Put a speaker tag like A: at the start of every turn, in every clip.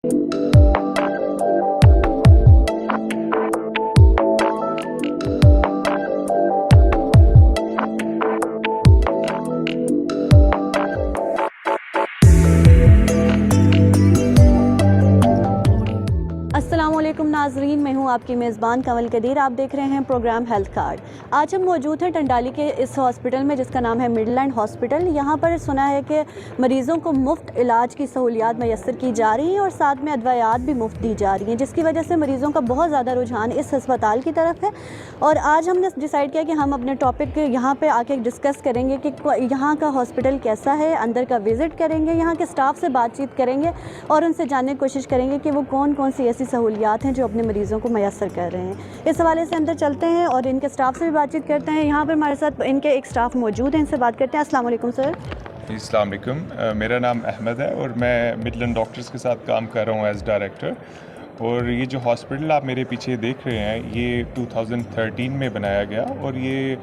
A: अस्सलामुअलैकुम नाजरीन, मैं हूं आपकी मेज़बान कंवल कदीर। आप देख रहे हैं प्रोग्राम हेल्थ कार्ड। आज हम मौजूद हैं टंडाली के इस हॉस्पिटल में जिसका नाम है मिडलैंड हॉस्पिटल। यहां पर सुना है कि मरीज़ों को मुफ्त इलाज की सहूलियात मैसर की जा रही हैं और साथ में अदवायात भी मुफ्त दी जा रही हैं, जिसकी वजह से मरीज़ों का बहुत ज़्यादा रुझान इस अस्पताल की तरफ है। और आज हमने डिसाइड किया कि हम अपने टॉपिक यहाँ पर आके डिस्कस करेंगे कि यहाँ का हॉस्पिटल कैसा है, अंदर का विज़िट करेंगे, यहाँ के स्टाफ से बातचीत करेंगे और उनसे जानने की कोशिश करेंगे कि वो कौन कौन सी ऐसी सहूलियात हैं जो अपने मरीज़ों को मैसर कर रहे हैं। इस हवाले से अंदर चलते हैं और इनके स्टाफ से भी बातचीत करते हैं। यहाँ पर हमारे साथ इनके एक स्टाफ मौजूद हैं, इनसे बात करते हैं। अस्सलाम वालेकुम सर।
B: अस्सलाम वालेकुम, मेरा नाम अहमद है और मैं मिडलैंड डॉक्टर्स के साथ काम कर रहा हूँ एज डायरेक्टर। और ये जो हॉस्पिटल आप मेरे पीछे देख रहे हैं ये 2013 में बनाया गया और ये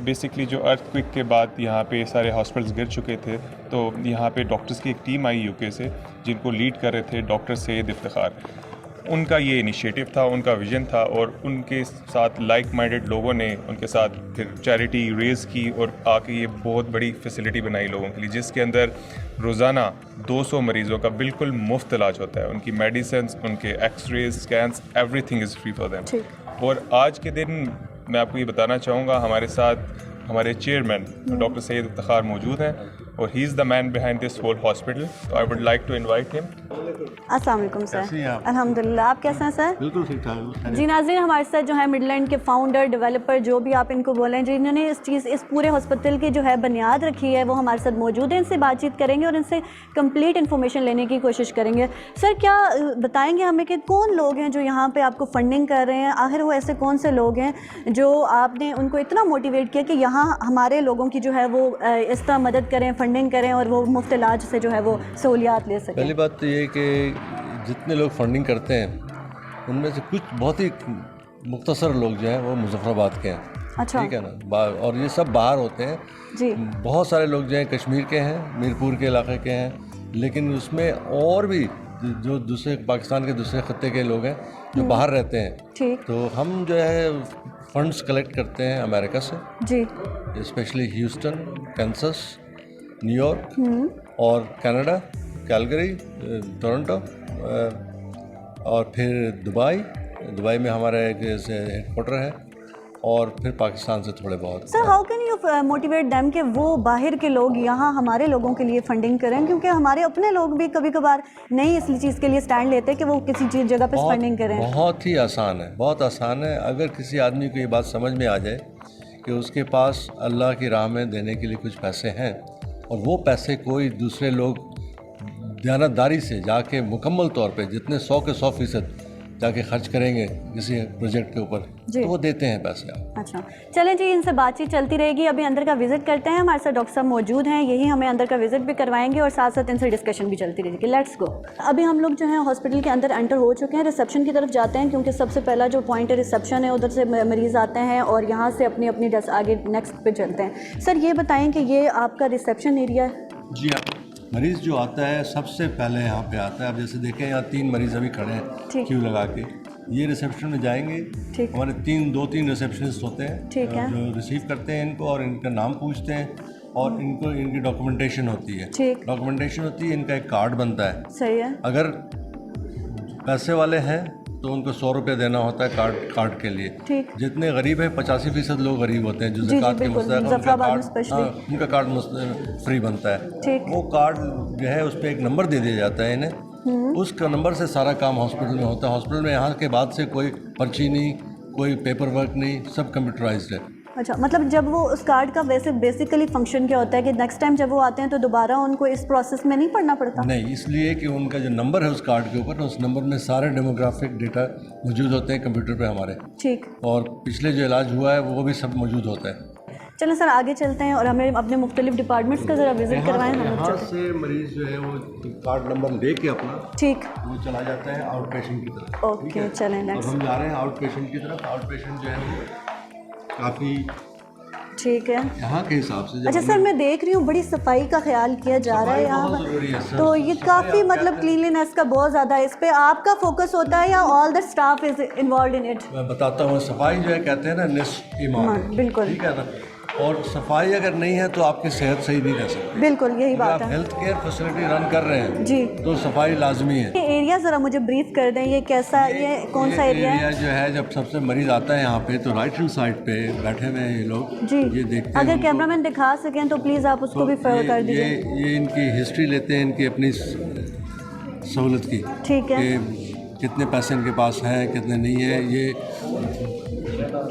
B: बेसिकली जो अर्थक्वेक के बाद यहाँ पे सारे हॉस्पिटल्स गिर चुके थे, तो यहाँ पे डॉक्टर्स की एक टीम आई यूके से जिनको लीड कर रहे थे डॉक्टर सैयद इफ्तिखार। उनका ये इनिशिएटिव था, उनका विज़न था और उनके साथ लाइक माइंडेड लोगों ने उनके साथ फिर चैरिटी रेज़ की और आके ये बहुत बड़ी फैसिलिटी बनाई लोगों के लिए, जिसके अंदर रोज़ाना 200 मरीज़ों का बिल्कुल मुफ्त इलाज होता है। उनकी मेडिसिन्स, उनके x-rays, scans, everything is free for them. और आज के दिन मैं आपको ये बताना चाहूँगा, हमारे साथ हमारे चेयरमैन डॉक्टर सैयद इफ्तिखार मौजूद हैं और he is the man behind this whole hospital. तो I would like to invite him.
A: अस्सलाम वालेकुम सर। अल्हम्दुलिल्लाह, आप कैसे हैं सर?
C: बिल्कुल ठीक ठाक
A: जी नाज़रीन, हमारे साथ जो है मिडलैंड के फाउंडर, डेवलपर, जो भी आप इनको बोलें, जिन्होंने इस पूरे हॉस्पिटल की जो है बुनियाद रखी है, वो हमारे साथ मौजूद हैं। इनसे बातचीत करेंगे और इनसे कंप्लीट इन्फॉर्मेशन लेने की कोशिश करेंगे। सर, क्या बताएंगे हमें कि कौन लोग हैं जो यहाँ पे आपको फंडिंग कर रहे हैं? आखिर वो ऐसे कौन से लोग हैं जो आपने उनको इतना मोटिवेट किया कि यहाँ हमारे लोगों की जो है वो इस तरह मदद करें, फंडिंग करें और वो मुफ्त इलाज से जो है वो सहूलियात ले सकें?
C: पहली बात तो ये कि जितने लोग फंडिंग करते हैं उनमें से कुछ बहुत ही मुख्तसर लोग जो हैं वो मुजफ्फराबाद के हैं।
A: अच्छा,
C: ठीक है ना, और ये सब बाहर होते हैं
A: जी।
C: बहुत सारे लोग जो हैं कश्मीर के हैं, मीरपुर के इलाके के हैं, लेकिन उसमें और भी जो दूसरे पाकिस्तान के दूसरे खत्ते के लोग हैं जो बाहर रहते हैं।
A: ठीक।
C: तो हम जो है फंड्स कलेक्ट करते हैं अमेरिका से,
A: जी,
C: स्पेशली ह्यूस्टन, कैंसस, न्यूयॉर्क और कनाडा, कैलगरी, टोरंटो और फिर दुबई में हमारा एक हेडक्वार्टर है और फिर पाकिस्तान से थोड़े बहुत।
A: Sir, how can you motivate them कि वो बाहर के लोग यहाँ हमारे लोगों के लिए फंडिंग करें? क्योंकि हमारे अपने लोग भी कभी कभार नहीं इस चीज़ के लिए स्टैंड लेते कि वो किसी चीज़ जगह पे फंडिंग करें।
C: बहुत ही आसान है, बहुत आसान है। अगर किसी आदमी को ये बात समझ में आ जाए कि उसके पास अल्लाह की राह में देने के लिए कुछ पैसे हैं और वो पैसे कोई दूसरे लोग दयानतदारी से जाके मुकम्मल तौर पे जितने 100 के 100% जाके खर्च करेंगे किसी प्रोजेक्ट के ऊपर, तो वो देते हैं पैसे।
A: अच्छा, चलें जी, इनसे बातचीत चलती रहेगी। अभी अंदर का विज़िट करते हैं। हमारे साथ डॉक्टर साहब मौजूद हैं, यही हमें अंदर का विज़िट भी करवाएंगे और साथ साथ इनसे डिस्कशन भी चलती रहेगी। Let's go. अभी हम लोग जो है हॉस्पिटल के अंदर एंटर हो चुके हैं, रिसेप्शन की तरफ जाते हैं क्योंकि सबसे पहला जो पॉइंट है रिसेप्शन है, उधर से मरीज़ आते हैं और यहाँ से अपनी अपनी आगे नेक्स्ट पे चलते हैं। सर, ये बताएँ कि ये आपका रिसेप्शन एरिया है?
C: जी हाँ, मरीज़ जो आता है सबसे पहले यहाँ पे आता है। अब जैसे देखें यहाँ 3 मरीज़ अभी खड़े हैं क्यू लगा के, ये रिसेप्शन में जाएंगे। हमारे 2-3 रिसेप्शनिस्ट होते हैं जो रिसीव करते हैं इनको और इनका नाम पूछते हैं और इनको इनकी डॉक्यूमेंटेशन होती है। डॉक्यूमेंटेशन होती है, इनका एक कार्ड बनता है।
A: सही है।
C: अगर पैसे वाले हैं तो उनको 100 रुपये देना होता है कार्ड के लिए। जितने गरीब हैं 85% लोग गरीब होते हैं जो ज़कात के मुस्तहक़, उनका कार्ड फ्री बनता है। वो कार्ड जो है उस पर एक नंबर दे दिया जाता है इन्हें, उसका नंबर से सारा काम हॉस्पिटल में होता है। हॉस्पिटल में यहाँ के बाद से कोई पर्ची नहीं, कोई पेपर वर्क नहीं, सब कंप्यूटराइज्ड है।
A: अच्छा, मतलब जब वो उस कार्ड का वैसे बेसिकली फंक्शन क्या होता है कि नेक्स्ट टाइम जब वो आते हैं तो दोबारा उनको इस प्रोसेस में नहीं पढ़ना पड़ता?
C: नहीं, इसलिए कि उनका जो नंबर है उस कार्ड के ऊपर, उस नंबर में सारे डेमोग्राफिक डेटा मौजूद होते हैं कंप्यूटर पे हमारे।
A: ठीक। और
C: पिछले जो इलाज हुआ है वो भी सब मौजूद होता है।
A: चलो सर, आगे चलते हैं और हमें अपने मुख्तलिफ डिपार्टमेंट्स का ज़रा विजिट करवाएं।
C: यहाँ से मरीज़ जो है वो कार्ड नंबर लेके अपना
A: ठीक
C: वो चला जाता है आउट पेशेंट की तरफ।
A: ओके, चलें नेक्स्ट।
C: हम जा रहे हैं आउट पेशेंट की तरफ। आउट पेशेंट जो है वो काफ़ी
A: ठीक है,
C: यहाँ के हिसाब से।
A: अच्छा सर, मैं देख रही हूँ बड़ी सफाई का ख्याल किया जा रहा है यहाँ पर, तो ये काफ़ी मतलब क्लीनलीनेस का बहुत ज़्यादा है, इस पे आपका फोकस होता है या all the staff is involve in it?
C: मैं बताता हूँ, सफाई जो है कहते हैं ना निस्फ ईमान,
A: बिल्कुल,
C: ठीक है ना। और सफाई अगर नहीं है तो आपकी सेहत सही नहीं रह सकती।
A: बिल्कुल यही बात
C: है।
A: है।
C: हेल्थ केयर फैसिलिटी रन कर रहे हैं
A: जी,
C: तो सफाई लाजमी है।
A: ये एरिया ज़रा मुझे ब्रीफ कर दें, ये कैसा, ये कौन सा एरिया है?
C: जो है जब सबसे मरीज आता है यहाँ पे तो राइट हैंड साइड पे बैठे हुए हैं ये लोग
A: जी,
C: ये देखते हैं।
A: अगर कैमरामैन दिखा सकें तो प्लीज़ आप उसको भी फॉरवर्ड कर दीजिए।
C: ये इनकी हिस्ट्री लेते हैं, इनकी अपनी सहूलत की,
A: ठीक है,
C: कि कितने पैसे इनके पास हैं कितने नहीं है, ये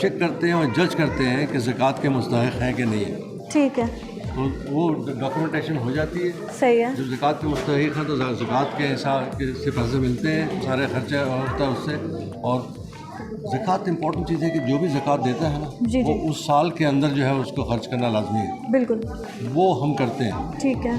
C: चेक करते हैं और जज करते हैं कि ज़कात के मुस्तहिक़ हैं कि नहीं है।
A: ठीक है,
C: तो वो डॉक्यूमेंटेशन हो जाती है।
A: सही है,
C: जब ज़कात के मुस्तहिक़ हैं तो ज़कात के हिसाब से पैसे मिलते हैं, सारे खर्चा होता है उससे। और ज़कात इंपॉर्टेंट चीज़ है कि जो भी ज़कात देता है ना
A: जी,
C: वो उस साल के अंदर जो है उसको खर्च करना लाजमी है।
A: बिल्कुल,
C: वो हम करते हैं।
A: ठीक है,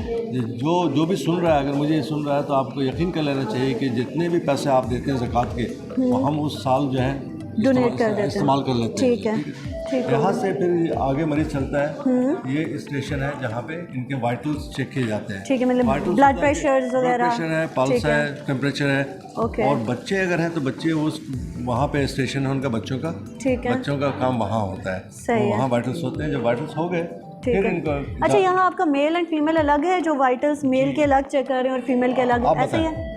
C: जो भी सुन रहा है, अगर मुझे ये सुन रहा है तो आपको यकीन कर लेना चाहिए कि जितने भी पैसे आप देते हैं ज़कात के वो हम उस साल जो है
A: डोनेट कर देते हैं,
C: इस्तेमाल कर लेते हैं।
A: ठीक है, ठीक है।
C: यहाँ से फिर आगे मरीज चलता है, ये स्टेशन है जहाँ पे इनके वाइटल्स चेक किए जाते हैं।
A: ठीक है, मतलब ब्लड प्रेशर वगैरह,
C: प्रेशर है, पल्स है, टेम्परेचर है।
A: ओके,
C: और बच्चे अगर हैं तो बच्चे उस वहाँ पे स्टेशन है उनका बच्चों का,
A: ठीक है,
C: बच्चों का काम वहाँ होता है,
A: सही है,
C: वहाँ वाइटल्स होते हैं। जब वाइटल्स हो गए
A: ठीक
C: फिर
A: है।
C: इनको
A: अच्छा, यहाँ आपका मेल एंड फीमेल अलग है, जो वाइटल्स मेल के अलग चेक कर रहे हैं और फीमेल के अलग, ऐसे ही है?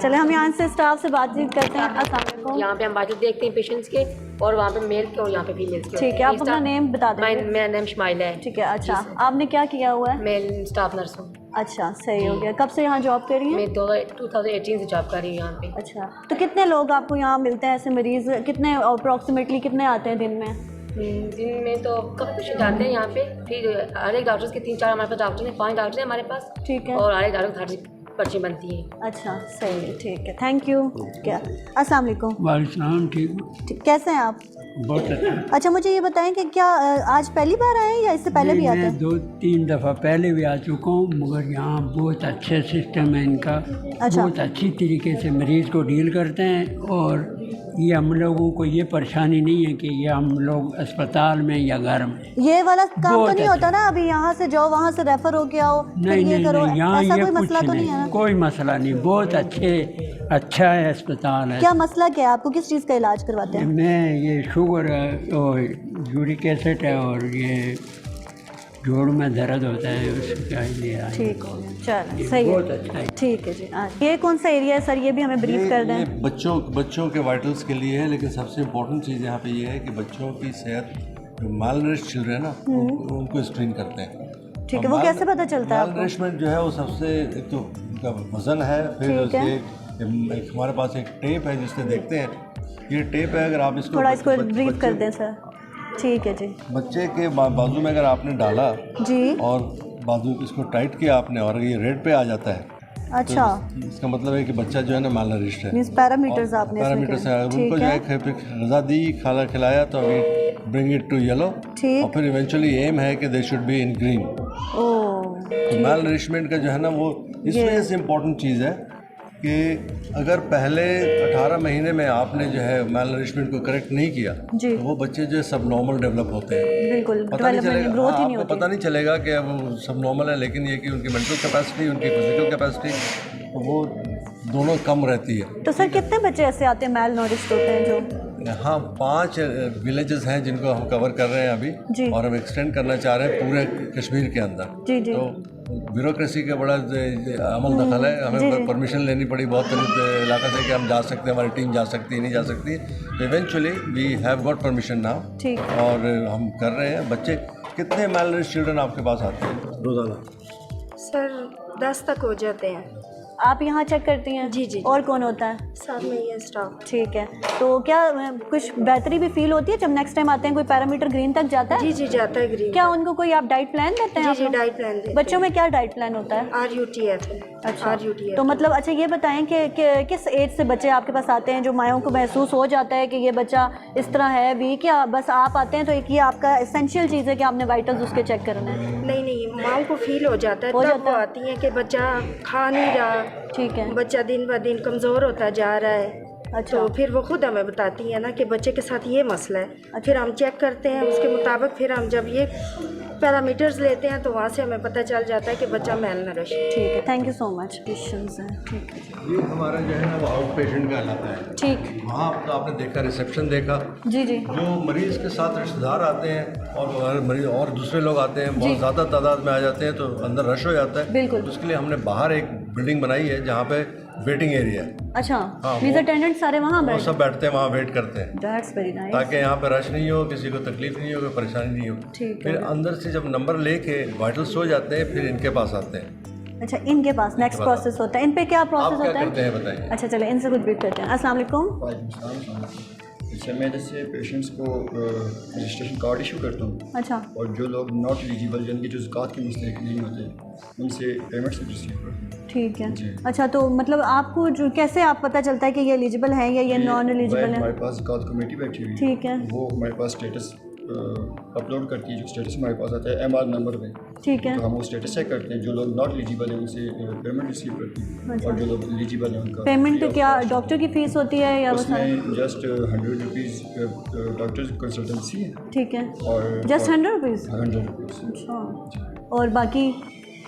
A: चले हम यहाँ से स्टाफ से बातचीत करते हैं। अस्सलाम वालेकुम।
D: यहाँ पे हम बातचीत देखते हैं पेशेंट्स के, और वहाँ पे मेल के और यहाँ पे फीमेल के।
A: ठीक है, आप अपना नेम बता देंगे?
D: मेरा नाम शमाइला है।
A: ठीक है, अच्छा, आपने क्या किया हुआ है?
D: मैं स्टाफ नर्स हूँ।
A: अच्छा, सही हो गया। कब से यहाँ जॉब कर रही हैं?
D: मैं 2018 से जॉब कर रही हूँ यहाँ पे।
A: अच्छा, तो कितने लोग आपको यहाँ मिलते हैं ऐसे मरीज़, कितने अप्रॉक्सीमेटली कितने आते हैं दिन में?
D: दिन में तो काफ़ी पेशेंट आते हैं यहाँ पे। फिर हर एक डॉक्टर्स के 3-4 हमारे पास डॉक्टर हैं, 5 डॉक्टर हैं हमारे पास।
A: ठीक है,
D: और हर एक डॉक्टर की पर्ची बनती है।
A: अच्छा, सही है, ठीक है, थैंक यू। क्या, अस्सलाम वालेकुम।
E: वालेकुम, ठीक,
A: कैसे हैं आप?
E: बहुत अच्छा।
A: अच्छा, मुझे ये बताएं कि क्या आज पहली बार आए हैं या इससे पहले भी आते
E: मैं
A: हैं?
E: 2-3 दफ़ा पहले भी आ चुका हूँ, मगर यहाँ बहुत अच्छे सिस्टम है इनका।
A: अच्छा।
E: बहुत अच्छी तरीके से मरीज़ को डील करते हैं, और ये हम लोगों को ये परेशानी नहीं है कि ये हम लोग अस्पताल में या घर में।
A: ये वाला काम तो
E: बहुत
A: नहीं होता ना, अभी यहाँ से जाओ वहाँ से रेफर हो के आओ फिर
E: नहीं
A: ये
E: नहीं
A: करो,
E: नहीं, यहाँ
A: ऐसा
E: ये
A: कोई
E: कुछ
A: मसला तो नहीं है ना?
E: कोई मसला नहीं, बहुत अच्छा है अस्पताल है।
A: क्या मसला क्या है, आपको किस चीज़ का इलाज करवाते हैं?
E: मैं ये शुगर है और यूरिक एसिड है और ये जोड़ में दर्द होता है, उसका लिए
A: ठीक हो गया, चलो सही
E: बहुत
A: है,
E: अच्छा है।
A: ठीक है जी। ये कौन सा एरिया है सर, ये भी हमें ब्रीफ कर दें?
C: ये बच्चों के वाइटल्स के लिए है, लेकिन सबसे इम्पोर्टेंट चीज़ यहाँ पे ये है कि बच्चों की सेहत, जो मालनरिश चिल्ड्रन है ना उनको स्क्रीन करते हैं।
A: ठीक है, वो कैसे पता चलता है आपको?
C: मालनरिशमेंट जो है वो सबसे, एक तो उनका वज़न है, फिर
A: ठीक है।
C: एक हमारे पास एक टेप है जिससे देखते हैं। ये टेप है, अगर आप इसको
A: थोड़ा इसको ब्रीफ कर दें सर। ठीक है जी।
C: बच्चे के बाजू में अगर आपने डाला
A: जी,
C: और बाजू इसको टाइट किया आपने और ये रेड पे आ जाता है,
A: अच्छा,
C: तो इसका मतलब है कि बच्चा जो है ना मालनरिश्ड है।
A: मींस पैरामीटर्स आपने इसमें
C: पैरामीटर्स
A: किए।
C: है, उनको
A: ठीक
C: जो
A: है,
C: है गज़ा दी, खाना खिलाया, तो अभी ब्रिंग इट टू येलो,
A: ठीक।
C: और फिर इवेंचुअली एम है कि they should be in green.
A: Oh,
C: तो माल नरिशमेंट का जो है ना वो इस वजह से इम्पोर्टेंट चीज़ है कि अगर पहले 18 महीने में आपने जो है माल नरिशमेंट को करेक्ट नहीं किया
A: जी,
C: तो वो बच्चे जो है सब नॉर्मल डेवलप होते हैं।
A: बिल्कुल,
C: पता नहीं
A: डेवलपमेंट
C: चलेगा,
A: ग्रोथ ही
C: हाँ,
A: नहीं
C: आपको
A: होती।
C: पता नहीं चलेगा कि वो सब नॉर्मल है, लेकिन ये कि उनकी मेंटल कैपेसिटी, उनकी फिजिकल कैपेसिटी वो दोनों कम रहती है।
A: तो सर कितने बच्चे ऐसे आते हैं मैल नॉरिश्ड होते हैं जो?
C: यहाँ 5 विलेजेस हैं जिनको हम कवर कर रहे हैं अभी,
A: जी,
C: और हम एक्सटेंड करना चाह रहे हैं पूरे कश्मीर के अंदर।
A: जी जी,
C: तो ब्यूरोक्रेसी का बड़ा अमल दखल है, हमें परमिशन लेनी पड़ी बहुत इलाका से कि हम जा सकते हैं, हमारी टीम जा सकती है, नहीं जा सकती। तो eventually we have got permission now,
A: ठीक,
C: और हम कर रहे हैं। बच्चे कितने मैलनरिश्ड चिल्ड्रन आपके पास आते हैं रोज़ाना?
F: सर 10 तक हो जाते हैं।
A: आप यहाँ चेक करती हैं?
F: जी जी।
A: और कौन होता है?
F: साथ में ये स्टाफ।
A: ठीक है, तो क्या कुछ बेहतरी भी फील होती है जब नेक्स्ट टाइम आते हैं? कोई पैरामीटर ग्रीन तक जाता है?
F: जी जी, जाता है ग्रीन।
A: क्या उनको कोई आप डाइट प्लान देते हैं?
F: जी
A: आप
F: जी,
A: लोग?
F: डाइट प्लान देते हैं।
A: बच्चों में क्या डाइट प्लान होता है?
F: RUTF है।
A: अच्छा,
F: RUTF।
A: तो मतलब अच्छा ये बताएं कि किस एज से बच्चे आपके पास आते हैं जो मायों को महसूस हो जाता है कि ये बच्चा इस तरह है वीक, या बस आप आते हैं तो एक ये आपका एसेंशियल चीज़ है कि आपने वाइटल्स उसके चेक करना है?
F: नहीं, माँ को फील हो जाता है, तब वो आती है कि बच्चा खा नहीं रहा,
A: ठीक है,
F: बच्चा दिन ब दिन कमज़ोर होता जा रहा है,
A: अच्छा।
F: तो फिर वो खुद हमें बताती है ना कि बच्चे के साथ ये मसला है। फिर हम चेक करते हैं, उसके मुताबिक फिर हम जब ये पैरामीटर्स लेते हैं तो वहाँ से हमें पता चल जाता है कि बच्चा मेल नरिश है।
A: ठीक है, thank you so much. Patients हैं, ठीक है।
C: ये हमारा जो है ना वो आउट पेशेंट का इलाका है।
A: ठीक।
C: वहाँ तो आपने देखा, रिसेप्शन देखा।
A: जी जी।
C: जो मरीज़ के साथ रिश्तेदार आते हैं और मरीज और दूसरे लोग आते हैं, बहुत ज़्यादा तादाद में आ जाते हैं तो अंदर रश हो जाता है।
A: बिल्कुल।
C: तो उसके लिए हमने बाहर एक बिल्डिंग बनाई है जहाँ पे वेटिंग एरिया है।
A: अच्छा,
C: हाँ,
A: वीज़ा अटेंडेंट सारे वहाँ
C: वो
A: बैठे?
C: सब बैठते हैं वहाँ, वेट करते हैं
A: दैट्स वेरी नाइस।
C: ताकि यहाँ पे रश नहीं हो, किसी को तकलीफ नहीं हो, कोई परेशानी नहीं हो।
A: ठीक
C: फिर
A: है।
C: अंदर से जब नंबर लेके वाइटल्स हो जाते हैं फिर इनके पास आते हैं।
A: अच्छा, इनके पास नेक्स्ट प्रोसेस होता है। इन पे क्या प्रोसेस
C: आप क्या
A: होता है?
C: करते हैं बताइए।
A: अच्छा चले इनसे कुछ ब्रीफ करते हैं। अस्सलाम वालेकुम।
G: इससे मैं जैसे पेशेंट्स को रजिस्ट्रेशन कार्ड इशू करता हूँ,
A: अच्छा।
G: और जो लोग नॉट एलिजिबल जिनके जो ज़कात के मुस्तहिक नहीं होते उनसे पेमेंट्स रिसीव करता हूँ।
A: ठीक है। अच्छा, तो मतलब आपको जो कैसे आप पता चलता है कि ये एलिजिबल है या ये नॉन एलिजिबल है?
G: हमारे पास ज़कात कमेटी बैठी हुई है,
A: ठीक है।
G: वो हमारे पास स्टेटस अपलोड करती है। जो स्टेटस हमारे पास आता है MR नंबर पे,
A: ठीक है।
G: तो हम वो स्टेटस चेक करते हैं। जो लोग नॉट एलिजिबल हैं उनसे पेमेंट रिसीव करती है, और जो लोग एलिजिबल हैं उनका
A: पेमेंट क्या डॉक्टर की फीस होती है या वो सारा?
G: उसमें जस्ट 100 रुपीज़ डॉक्टर कंसल्टेंसी है,
A: ठीक है।
G: और
A: जस्ट 100 रुपीज़?
G: 100 रुपीज़।
A: अच्छा, और बाकी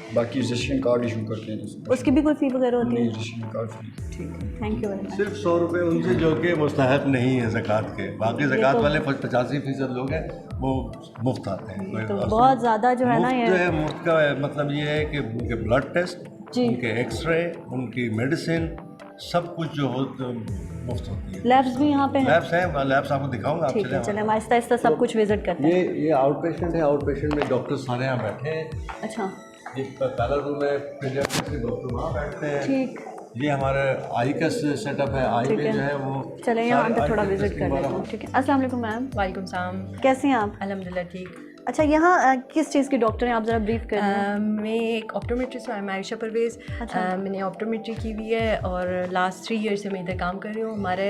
G: रजिस्ट्रेशन कार्ड इशू करते हैं जिसमें
A: उसकी भी कोई फ़ी वगैरह होती है?
G: नहीं, रजिस्ट्रेशन कार्ड फ्री।
A: ठीक है, थैंक यू वेरी मच।
C: सिर्फ 100 रुपये उनसे जो कि मुस्तहक नहीं है ज़कात के, बाकी ज़कात वाले 85% लोग हैं वो मुफ्त आते हैं। कोई
A: तो
C: असर
A: बहुत ज़्यादा जो है ना
C: मुफ्त
A: ये
C: जो है, मुफ्त का मतलब ये है कि उनके ब्लड टेस्ट,
A: जी।
C: उनके एक्सरे, उनकी मेडिसिन, सब कुछ जो हो तो मुफ्त होती है।
A: लैब्स भी यहाँ पे हैं?
C: लैब्स हैं, मैं लैब्स आपको दिखाऊंगा। आप
A: ठीक है,
C: चलें
A: चले हम आहिस्ता आहिस्ता सब कुछ विजिट करते हैं।
C: ये आउट पेशेंट है। आउट पेशेंट में डॉक्टर सारे यहाँ बैठे हैं।
A: अच्छा,
C: एक पहला रूम है, पीडियाट्रिक्स डॉक्टर वहाँ बैठते हैं।
A: ठीक।
C: ये हमारा आई का सेटअप है। आई
A: ठीक
C: में
A: है।
C: जो है वो
A: चले यहाँ
C: सारे
A: पे
C: आई
A: थोड़ा
C: के
A: विजिट
C: टेस्ट
A: कर
C: के
A: लेते
C: बारे
A: हैं।
C: में।
A: ठीक है, अस्सलाम वालेकुम मैम।
H: वालेकुम सलाम।
A: कैसे हैं आप?
H: अल्हम्दुलिल्लाह ठीक।
A: अच्छा, यहाँ किस चीज़ की डॉक्टर हैं आप? ज़रा ब्रीफ कर दें।
H: मैं एक ऑप्टोमेट्रिस्ट हूँ, आयशा परवेज़। मैंने ऑप्टोमेट्री की हुई है और लास्ट 3 ईयर से मैं इधर काम कर रही हूँ। हमारे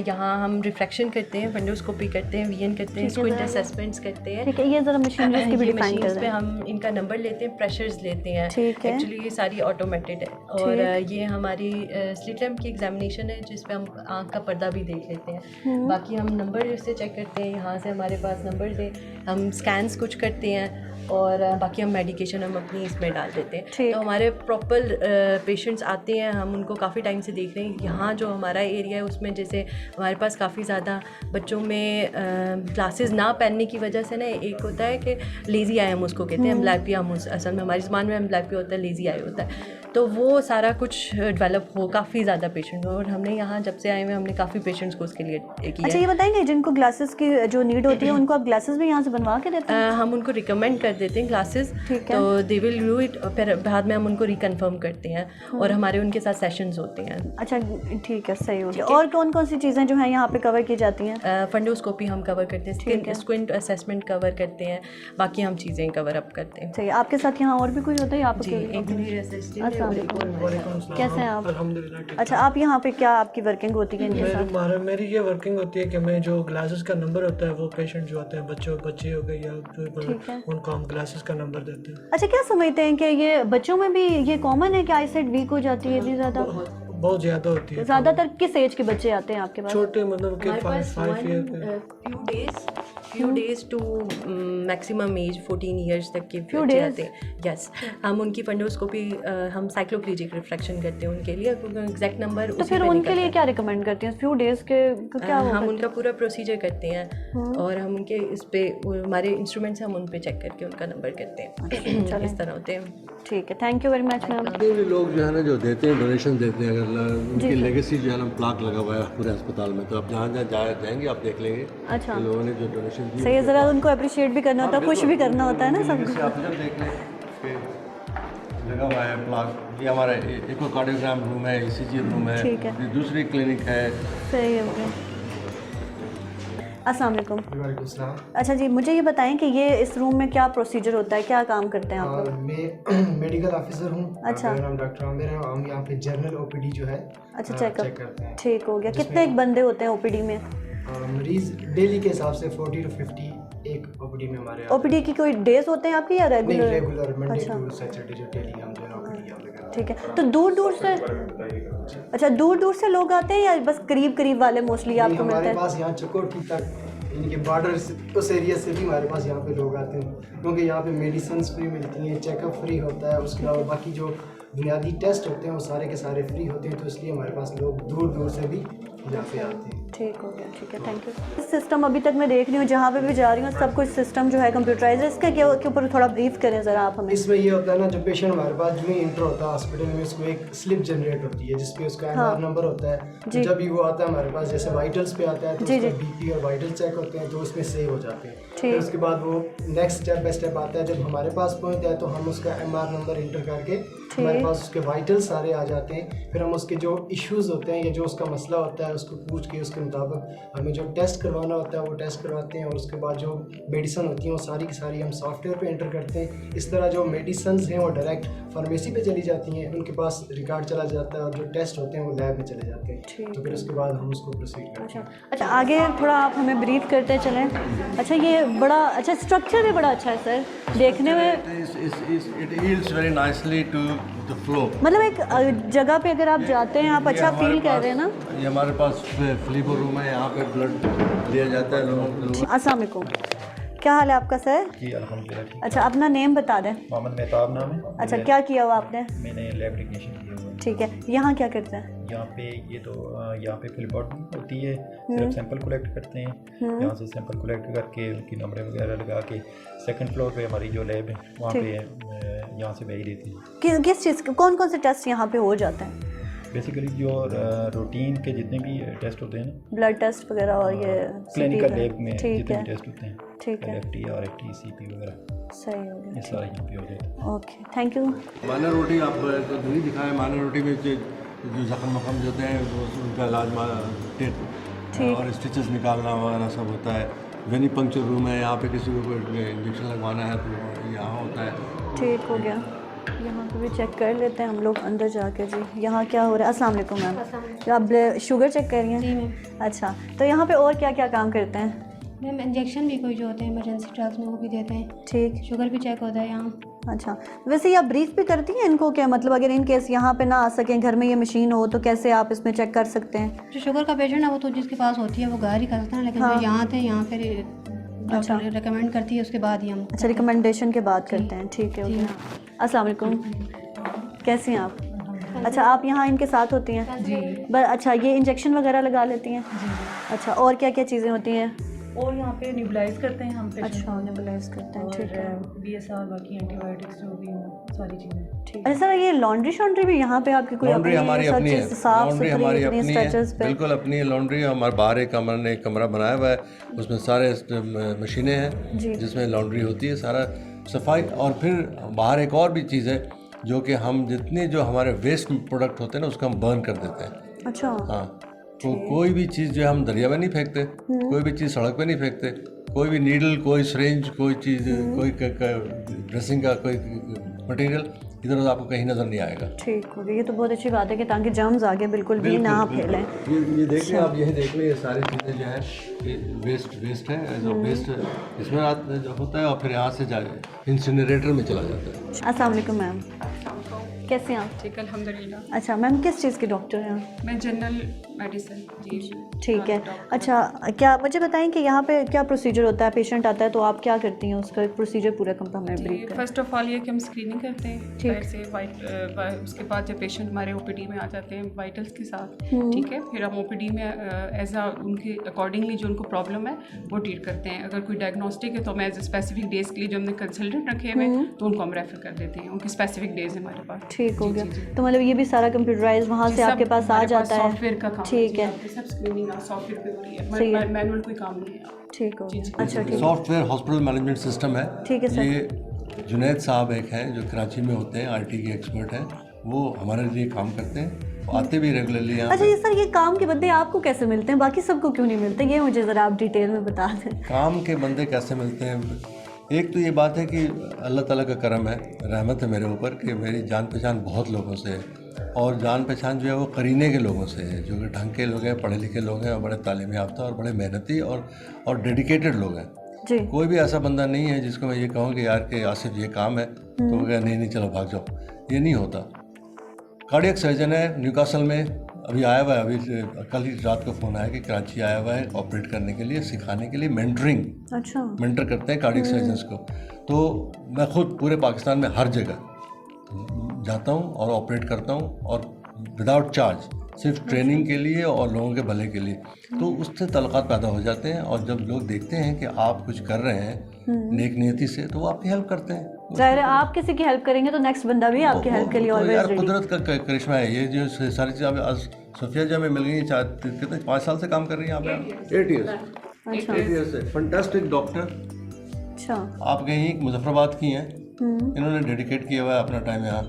H: यहाँ हम रिफ्लेक्शन करते हैं, फेंडोस्कोपी करते हैं, वीएन करते हैं, स्क्विंट असेसमेंट्स करते हैं।
A: ठीक है, ये ज़रा मशीन की भी डिफाइन कर
H: पे
A: दें।
H: हम इनका नंबर लेते हैं, प्रेशर्स लेते हैं।
A: ठीक है।
H: एक्चुअली ये सारी ऑटोमेटेड है, और ये हमारी स्लिट लैम्प की एग्जामिनेशन है जिस पे हम आँख का पर्दा भी देख लेते हैं। बाकी हम नंबर से चेक करते हैं, यहाँ से हमारे पास नंबर है, हम स्कैन्स कुछ करते हैं, और बाकी हम मेडिकेशन हम अपनी इसमें डाल देते हैं। तो हमारे प्रॉपर पेशेंट्स आते हैं, हम उनको काफ़ी टाइम से देख रहे हैं। यहाँ जो हमारा एरिया है उसमें जैसे हमारे पास काफ़ी ज़्यादा बच्चों में ग्लासेस ना पहनने की वजह से ना, एक होता है कि लेज़ी आई हम उसको कहते हैं, एम्ब्लाइपिया हम असल में हमारी ज़बान में एम्ब्लाइपिया होता है, लेज़ी आई होता है। तो वो सारा कुछ डेवलप हो, काफ़ी ज़्यादा पेशेंट हो, और हमने यहाँ जब से आए हुए हमने काफ़ी पेशेंट्स को उसके लिए किया।
A: अच्छा, ये बताएंगे जिनको ग्लासेस की जो नीड होती है उनको आप ग्लासेस भी यहाँ से बनवा के देते हैं?
H: हम उनको रिकमेंड कर देते हैं ग्लासेस, तो दे विल डू इट, फिर बाद में हम उनको रिकन्फर्म करते हैं, और हमारे उनके साथ सेशंस होते हैं।
A: अच्छा, ठीक है, सही हो गया। और कौन कौन सी चीज़ें जो हैं यहाँ पे कवर की जाती हैं?
H: फंडोस्कोपी हम कवर करते हैं, स्क्विंट असेसमेंट कवर करते हैं, बाकी हम चीज़ें कवर अप करते हैं।
A: सही। आपके साथ यहाँ और भी कोई होता है? आप
H: जी, एक मेरी असिस्टेंट है।
A: कैसे हैं आप?
I: अल्हम्दुलिल्लाह।
A: अच्छा, आप यहाँ पे क्या आपकी वर्किंग होती है इनके साथ?
I: मेरी ये वर्किंग होती है कि मैं जो ग्लासेस का नंबर होता है, वो पेशेंट जो होते हैं, बच्चे हो गए या उनको हम ग्लासेस का नंबर देते हैं।
A: अच्छा, क्या समझते हैं कि ये बच्चों में भी ये कॉमन है कि आईसाइट वीक हो जाती है इतनी ज़्यादा?
I: बहुत ज़्यादा होती है।
A: ज़्यादातर किस एज के बच्चे आते हैं आपके पास?
I: छोटे, मतलब कि 5 year
H: few days to maximum age 14 years तक के बच्चे आते हैं। यस, हम उनकी फंडोस्कोपी, हम साइक्लोप्लेजिक रिफ्लेक्शन करते हैं उनके लिए, एग्जैक्ट नंबर।
A: तो फिर उनके लिए क्या रिकमेंड करती हैं? फ्यू डेज के क्या
H: हम उनका पूरा प्रोसीजर करते हैं, और हम उनके इस पे हमारे इंस्ट्रूमेंट्स हम उन पे चेक करके उनका नंबर करते हैं। इस तरह होते हैं।
A: ठीक है, thank you very much ma'am.
C: भी लोग जो है ना जो देते हैं, डोनेशन देते हैं, अगर उनकी लेगेसी जो है ना प्लाक लगा हुआ है पूरे अस्पताल में, तो आप जहाँ जाएंगे आप देख लेंगे।
A: अच्छा,
C: लोगों ने जो डोनेशन दी,
A: सही है, ज़रा उनको अप्रिशिएट भी करना होता है, खुश भी करना होता है ना सबको।
C: आप जब देख लें कि लगा हुआ है प्लाक। ये हमारा इकोकार्डियोग्राम रूम है, ECG रूम है,
A: ठीक है।
C: ये दूसरी क्लिनिक है।
A: सही हो गया। अस्सलाम वालेकुम।
J: वालेकुम सलाम।
A: अच्छा जी, मुझे ये बताएं कि ये इस रूम में क्या प्रोसीजर होता है, क्या काम करते हैं आप लोग?
J: मैं मेडिकल ऑफिसर हूँ।
A: अच्छा।
J: मेरा नाम डॉक्टर आमिर है। हम यहाँ पे जनरल OPD जो है
A: अच्छा
J: चेक
A: चेकअप,
J: करते हैं।
A: ठीक हो गया। कितने एक बंदे होते हैं OPD में?
J: मरीज डेली के हिसाब से 40 to 50 एक OPD में हमारे
A: OPD की कोई डेज होते हैं आपकी या regular?
J: Regular Monday to Saturday जो डेली हम जो OPD यहाँ पे करते हैं।
A: ठीक है। तो दूर दूर से, अच्छा दूर दूर से लोग आते हैं या बस करीब करीब वाले मोस्टली आपको मिलते
J: हमारे
A: हैं?
J: पास यहाँ चकोटी तक यानी कि बॉर्डर उस एरिया से भी हमारे पास यहाँ पे लोग आते हैं, क्योंकि यहाँ पे मेडिसिन फ्री मिलती हैं, चेकअप फ्री होता है, उसके अलावा बाकी जो बुनियादी टेस्ट होते हैं वो सारे के सारे फ्री होते हैं, तो इसलिए हमारे पास लोग दूर दूर से भी यहाँ पे आते हैं।
A: ठीक हो गया, ठीक है, थैंक यू। सिस्टम अभी तक मैं देख रही हूँ, जहाँ पे भी जा रही हूँ सब कुछ सिस्टम जो है कंप्यूटराइज है। इसका क्या के ऊपर थोड़ा ब्रीफ करें ज़रा आप हमें।
J: इसमें ये होता है ना, जब पेशेंट हमारे पास जो ही इंटर होता है हॉस्पिटल में, उसको एक स्लिप जनरेट होती है जिसपे उसका MR नंबर होता है। जब भी वो आता है हमारे पास, जैसे वाइटल्स पे आता है तो उसका BP और वाइटल चेक होते हैं, तो उसमें सेव हो जाते हैं। फिर उसके बाद वो नेक्स्ट स्टेप बाय स्टेप आता है, जब हमारे पास पहुँचता है तो हम उसका MR नंबर इंटर करके हमारे पास उसके वाइटल सारे आ जाते हैं। फिर हम उसके जो इश्यूज़ होते हैं या जो उसका मसला होता है उसको पूछ के उसके मुताबिक हमें जो टेस्ट करवाना होता है वो टेस्ट करवाते हैं, और उसके बाद जो मेडिसिन होती हैं वो सारी की सारी हम सॉफ्टवेयर पे एंटर करते हैं। इस तरह जो मेडिसिन हैं वो डायरेक्ट फार्मेसी पे चली जाती हैं, उनके पास रिकॉर्ड चला जाता है, और जो टेस्ट होते हैं वो लैब में चले जाते हैं, तो फिर उसके बाद हम उसको प्रोसीड करते हैं।
A: अच्छा, आगे थोड़ा आप हमें ब्रीफ करते चलें। अच्छा, ये बड़ा अच्छा स्ट्रक्चर भी बड़ा अच्छा है सर, देखने में
C: it yields very nicely to the flow।
A: मतलब एक जगह पे अगर आप जाते हैं आप अच्छा फील कर रहे हैं ना।
C: ये हमारे पास फ्लीबो रूम है, यहाँ पे ब्लड लिया जाता है लोगों।
A: अस्सलाम वालेकुम, क्या हाल है आपका सर?
G: जी अल्हम्दुलिल्लाह।
A: अच्छा, अपना नेम बता दें।
G: मोहम्मद मेहताब नाम है।
A: अच्छा, क्या किया हुआ आपने?
G: मैंने लैब टेक्नीशियन किया हुआ है।
A: ठीक है, यहाँ क्या करते हैं?
G: यहाँ पे ये तो यहाँ पे फिलबॉर्ड होती है, सिर्फ सैंपल कलेक्ट करते हैं, यहाँ से सैंपल कलेक्ट करके उनकी नंबर वगैरह लगा के सेकंड फ्लोर पे हमारी जो लैब है वहाँ पे यहाँ से भेज देती है।
A: किस चीज़ कौन कौन से टेस्ट यहाँ पे हो जाते हैं?
G: बेसिकली जो रूटीन के जितने भी टेस्ट होते हैं ना,
A: ब्लड टेस्ट वगैरह और ये
G: क्लिनिकल लैब में जितने
A: ठीक है,
G: भी टेस्ट होते हैं,
A: ठीक है,
G: LFT, RFT, CP वगैरह,
A: सही हो गया,
G: ये सारा यहाँ पे हो जाता है।
A: Okay, thank you.
C: माइनर रोटी आप नहीं दिखाए, माइनर रोटी में जो जख्म वख्म जो होते हैं उनका इलाज और स्टिचेस निकालना वगैरह सब होता है। वेनी पंक्चर रूम है, यहाँ पे किसी को कोई इंजेक्शन लगवाना है तो यहाँ होता है।
A: ठीक हो गया, यहाँ पे भी चेक कर लेते हैं हम लोग अंदर जाके। जी, यहाँ क्या हो रहा है? अस्सलाम वालेकुम मैम, आप शुगर चेक कर रही हैं?
K: जी मैम।
A: अच्छा, तो यहाँ पे और क्या क्या काम करते हैं?
K: मैम इंजेक्शन भी कोई जो होते हैं इमरजेंसी ड्रग्स में वो भी देते हैं।
A: ठीक,
K: शुगर भी चेक होता है यहाँ।
A: अच्छा, वैसे आप ब्रीफ भी करती हैं इनको क्या, मतलब अगर इन केस यहाँ पे ना आ सकें, घर में ये मशीन हो तो कैसे आप इसमें चेक कर सकते हैं?
K: जो शुगर का पेशेंट है वो तो जिसके पास होती है वो घर ही करता है, लेकिन जो यहाँ आते हैं यहाँ फिर डॉक्टर रिकमेंड करती है, उसके बाद ही हम।
A: अच्छा, रिकमेंडेशन के बाद करते हैं, ठीक है, ओके। अस्सलाम वालेकुम, कैसी हैं आप? अच्छा, आप यहाँ इनके साथ होती हैं?
H: जी।
A: अच्छा, ये इंजेक्शन वगैरह लगा लेती हैं? अच्छा, और क्या क्या चीज़ें होती हैं?
H: और यहाँ पे न्यूबलाइज करते हैं हम पेशेंट।
A: अच्छा, नेबुलाइज करते हैं, ठीक है।
H: BSR बाकी एंटीबायोटिक्स जो भी हो सारी चीज़ें।
A: ठीक। अच्छा सर, ये लॉन्ड्री शॉन्ड्री भी यहाँ पे आपकी कोई
C: लॉन्ड्री हमारी अपनी है, लॉन्ड्री हमारी अपनी है,
A: पे?
C: बिल्कुल अपनी है लॉन्ड्री। हमारे बाहर एक कमरा बनाया हुआ है, उसमें सारे मशीनें हैं जिसमें लॉन्ड्री होती है, सारा सफाई। और फिर बाहर एक और भी चीज़ है जो कि हम जितने जो हमारे वेस्ट प्रोडक्ट होते हैं ना उसको हम बर्न कर देते हैं।
A: अच्छा,
C: हाँ, तो कोई भी चीज़ जो हम दरिया में नहीं फेंकते, कोई भी चीज़ सड़क पे नहीं फेंकते, कोई भी नीडल, कोई सिरिंज, कोई चीज़, कोई ड्रेसिंग का कोई मटेरियल इधर उधर आपको कहीं नज़र नहीं आएगा। ठीक हो गया, ये तो बहुत अच्छी बात है कि ताकि जर्म्स आगे बिल्कुल भी ना फैलें। ये देख लें आप, यही देख लें, ये सारी चीज़ें जो है वेस्ट है, जो वेस्ट इसमें होता है और फिर यहाँ से जाए इंसिनरेटर में चला जाता है।
A: अस्सलाम वालेकुम मैम, कैसे हैं आप?
L: ठीक, अल्हम्दुलिल्लाह।
A: अच्छा मैम, किस चीज़ के डॉक्टर हैं?
L: मैं जनरल मेडिसिन। जी,
A: ठीक है। अच्छा, क्या मुझे बताएं कि यहाँ पे क्या प्रोसीजर होता है? पेशेंट आता है तो आप क्या करती हैं, उसका एक प्रोसीजर पूरा कंप्लीट ब्रीफ करें।
L: फर्स्ट ऑफ ऑल ये कि हम स्क्रीनिंग करते हैं ठीक से उसके बाद जब पेशेंट हमारे OPD में आ जाते हैं वाइटल्स के साथ, ठीक है, फिर हम OPD में एज आ उनके अकॉर्डिंगली जो उनको प्रॉब्लम है वो ट्रीट करते हैं। अगर कोई डायग्नोस्टिक है तो हम एज स्पेसिफिक डेज के लिए जो हमने कंसल्टेंट रखे हुए तो उनको हम रेफर कर देते हैं, उनकी स्पेसिफिक डेज हमारे पास।
A: ठीक हो गया, तो मतलब ये भी सारा कंप्यूटराइज वहाँ से आपके पास आ जाता है?
L: सॉफ्टवेयर का काम,
A: ठीक है,
L: सब स्क्रीनिंग सॉफ्टवेयर पे होती है, मैनुअल कोई काम नहीं है।
A: ठीक हो गया, अच्छा ठीक।
C: सॉफ्टवेयर हॉस्पिटल मैनेजमेंट सिस्टम है,
A: ठीक है सर।
C: ये जुनैद साहब एक हैं जो कराची में होते हैं, IT के एक्सपर्ट हैं, वो हमारे लिए काम करते हैं, आते भी रेगुलरली।
A: अच्छा ये सर, ये काम के बंदे आपको कैसे मिलते हैं, बाकी सबको क्यों नहीं मिलते? ये मुझे ज़रा आप डिटेल में बता दें।
C: काम के बंदे कैसे मिलते हैं? एक तो ये बात है कि अल्लाह ताला का करम है, रहमत है मेरे ऊपर कि मेरी जान पहचान बहुत लोगों से है, और जान पहचान जो है वो करीने के लोगों से है, जो कि ढंग के लोग हैं, पढ़े लिखे लोग हैं, और बड़े तालीम याफ्ता और बड़े मेहनती और डेडिकेटेड लोग हैं
A: जी। कोई
C: भी ऐसा बंदा नहीं है जिसको मैं ये कहूँ कि यार कि आसिफ ये काम है तो क्या नहीं चलो भाग जाओ, ये नहीं होता। कार्डियक सर्जन है न्यूकासल में, अभी आया हुआ है, अभी कल ही रात को फ़ोन आया कि कराची आया हुआ है ऑपरेट करने के लिए, सिखाने के लिए, मेंटरिंग। अच्छा, मेंटर करते हैं कार्डियक सर्जन्स को। तो मैं खुद पूरे पाकिस्तान में हर जगह जाता हूँ और ऑपरेट करता हूँ, और विदाउट चार्ज, सिर्फ ट्रेनिंग के लिए और लोगों के भले के लिए। तो उससे तल्लुकात पैदा हो जाते हैं, और जब लोग देखते हैं कि आप कुछ कर रहे हैं नेक नियति से, तो वो आपकी हेल्प करते हैं।
A: ज़ाहिर है आप किसी की हेल्प करेंगे तो नेक्स्ट बंदा भी आपकी हेल्प के लिए ऑलवेज रेडी।
C: कुदरत का करिश्मा है ये, जो सारी चीज़ें आज सोफिया जी हमें मिल गई। कितने 5 साल से काम कर रही हैं यहाँ पे? 8 ईयर्स। अच्छा, 8 ईयर्स से फंटास्टिक डॉक्टर। अच्छा, आप कहीं मुजफ्फराबाद की हैं, इन्होंने डेडिकेट किया हुआ है अपना टाइम यहाँ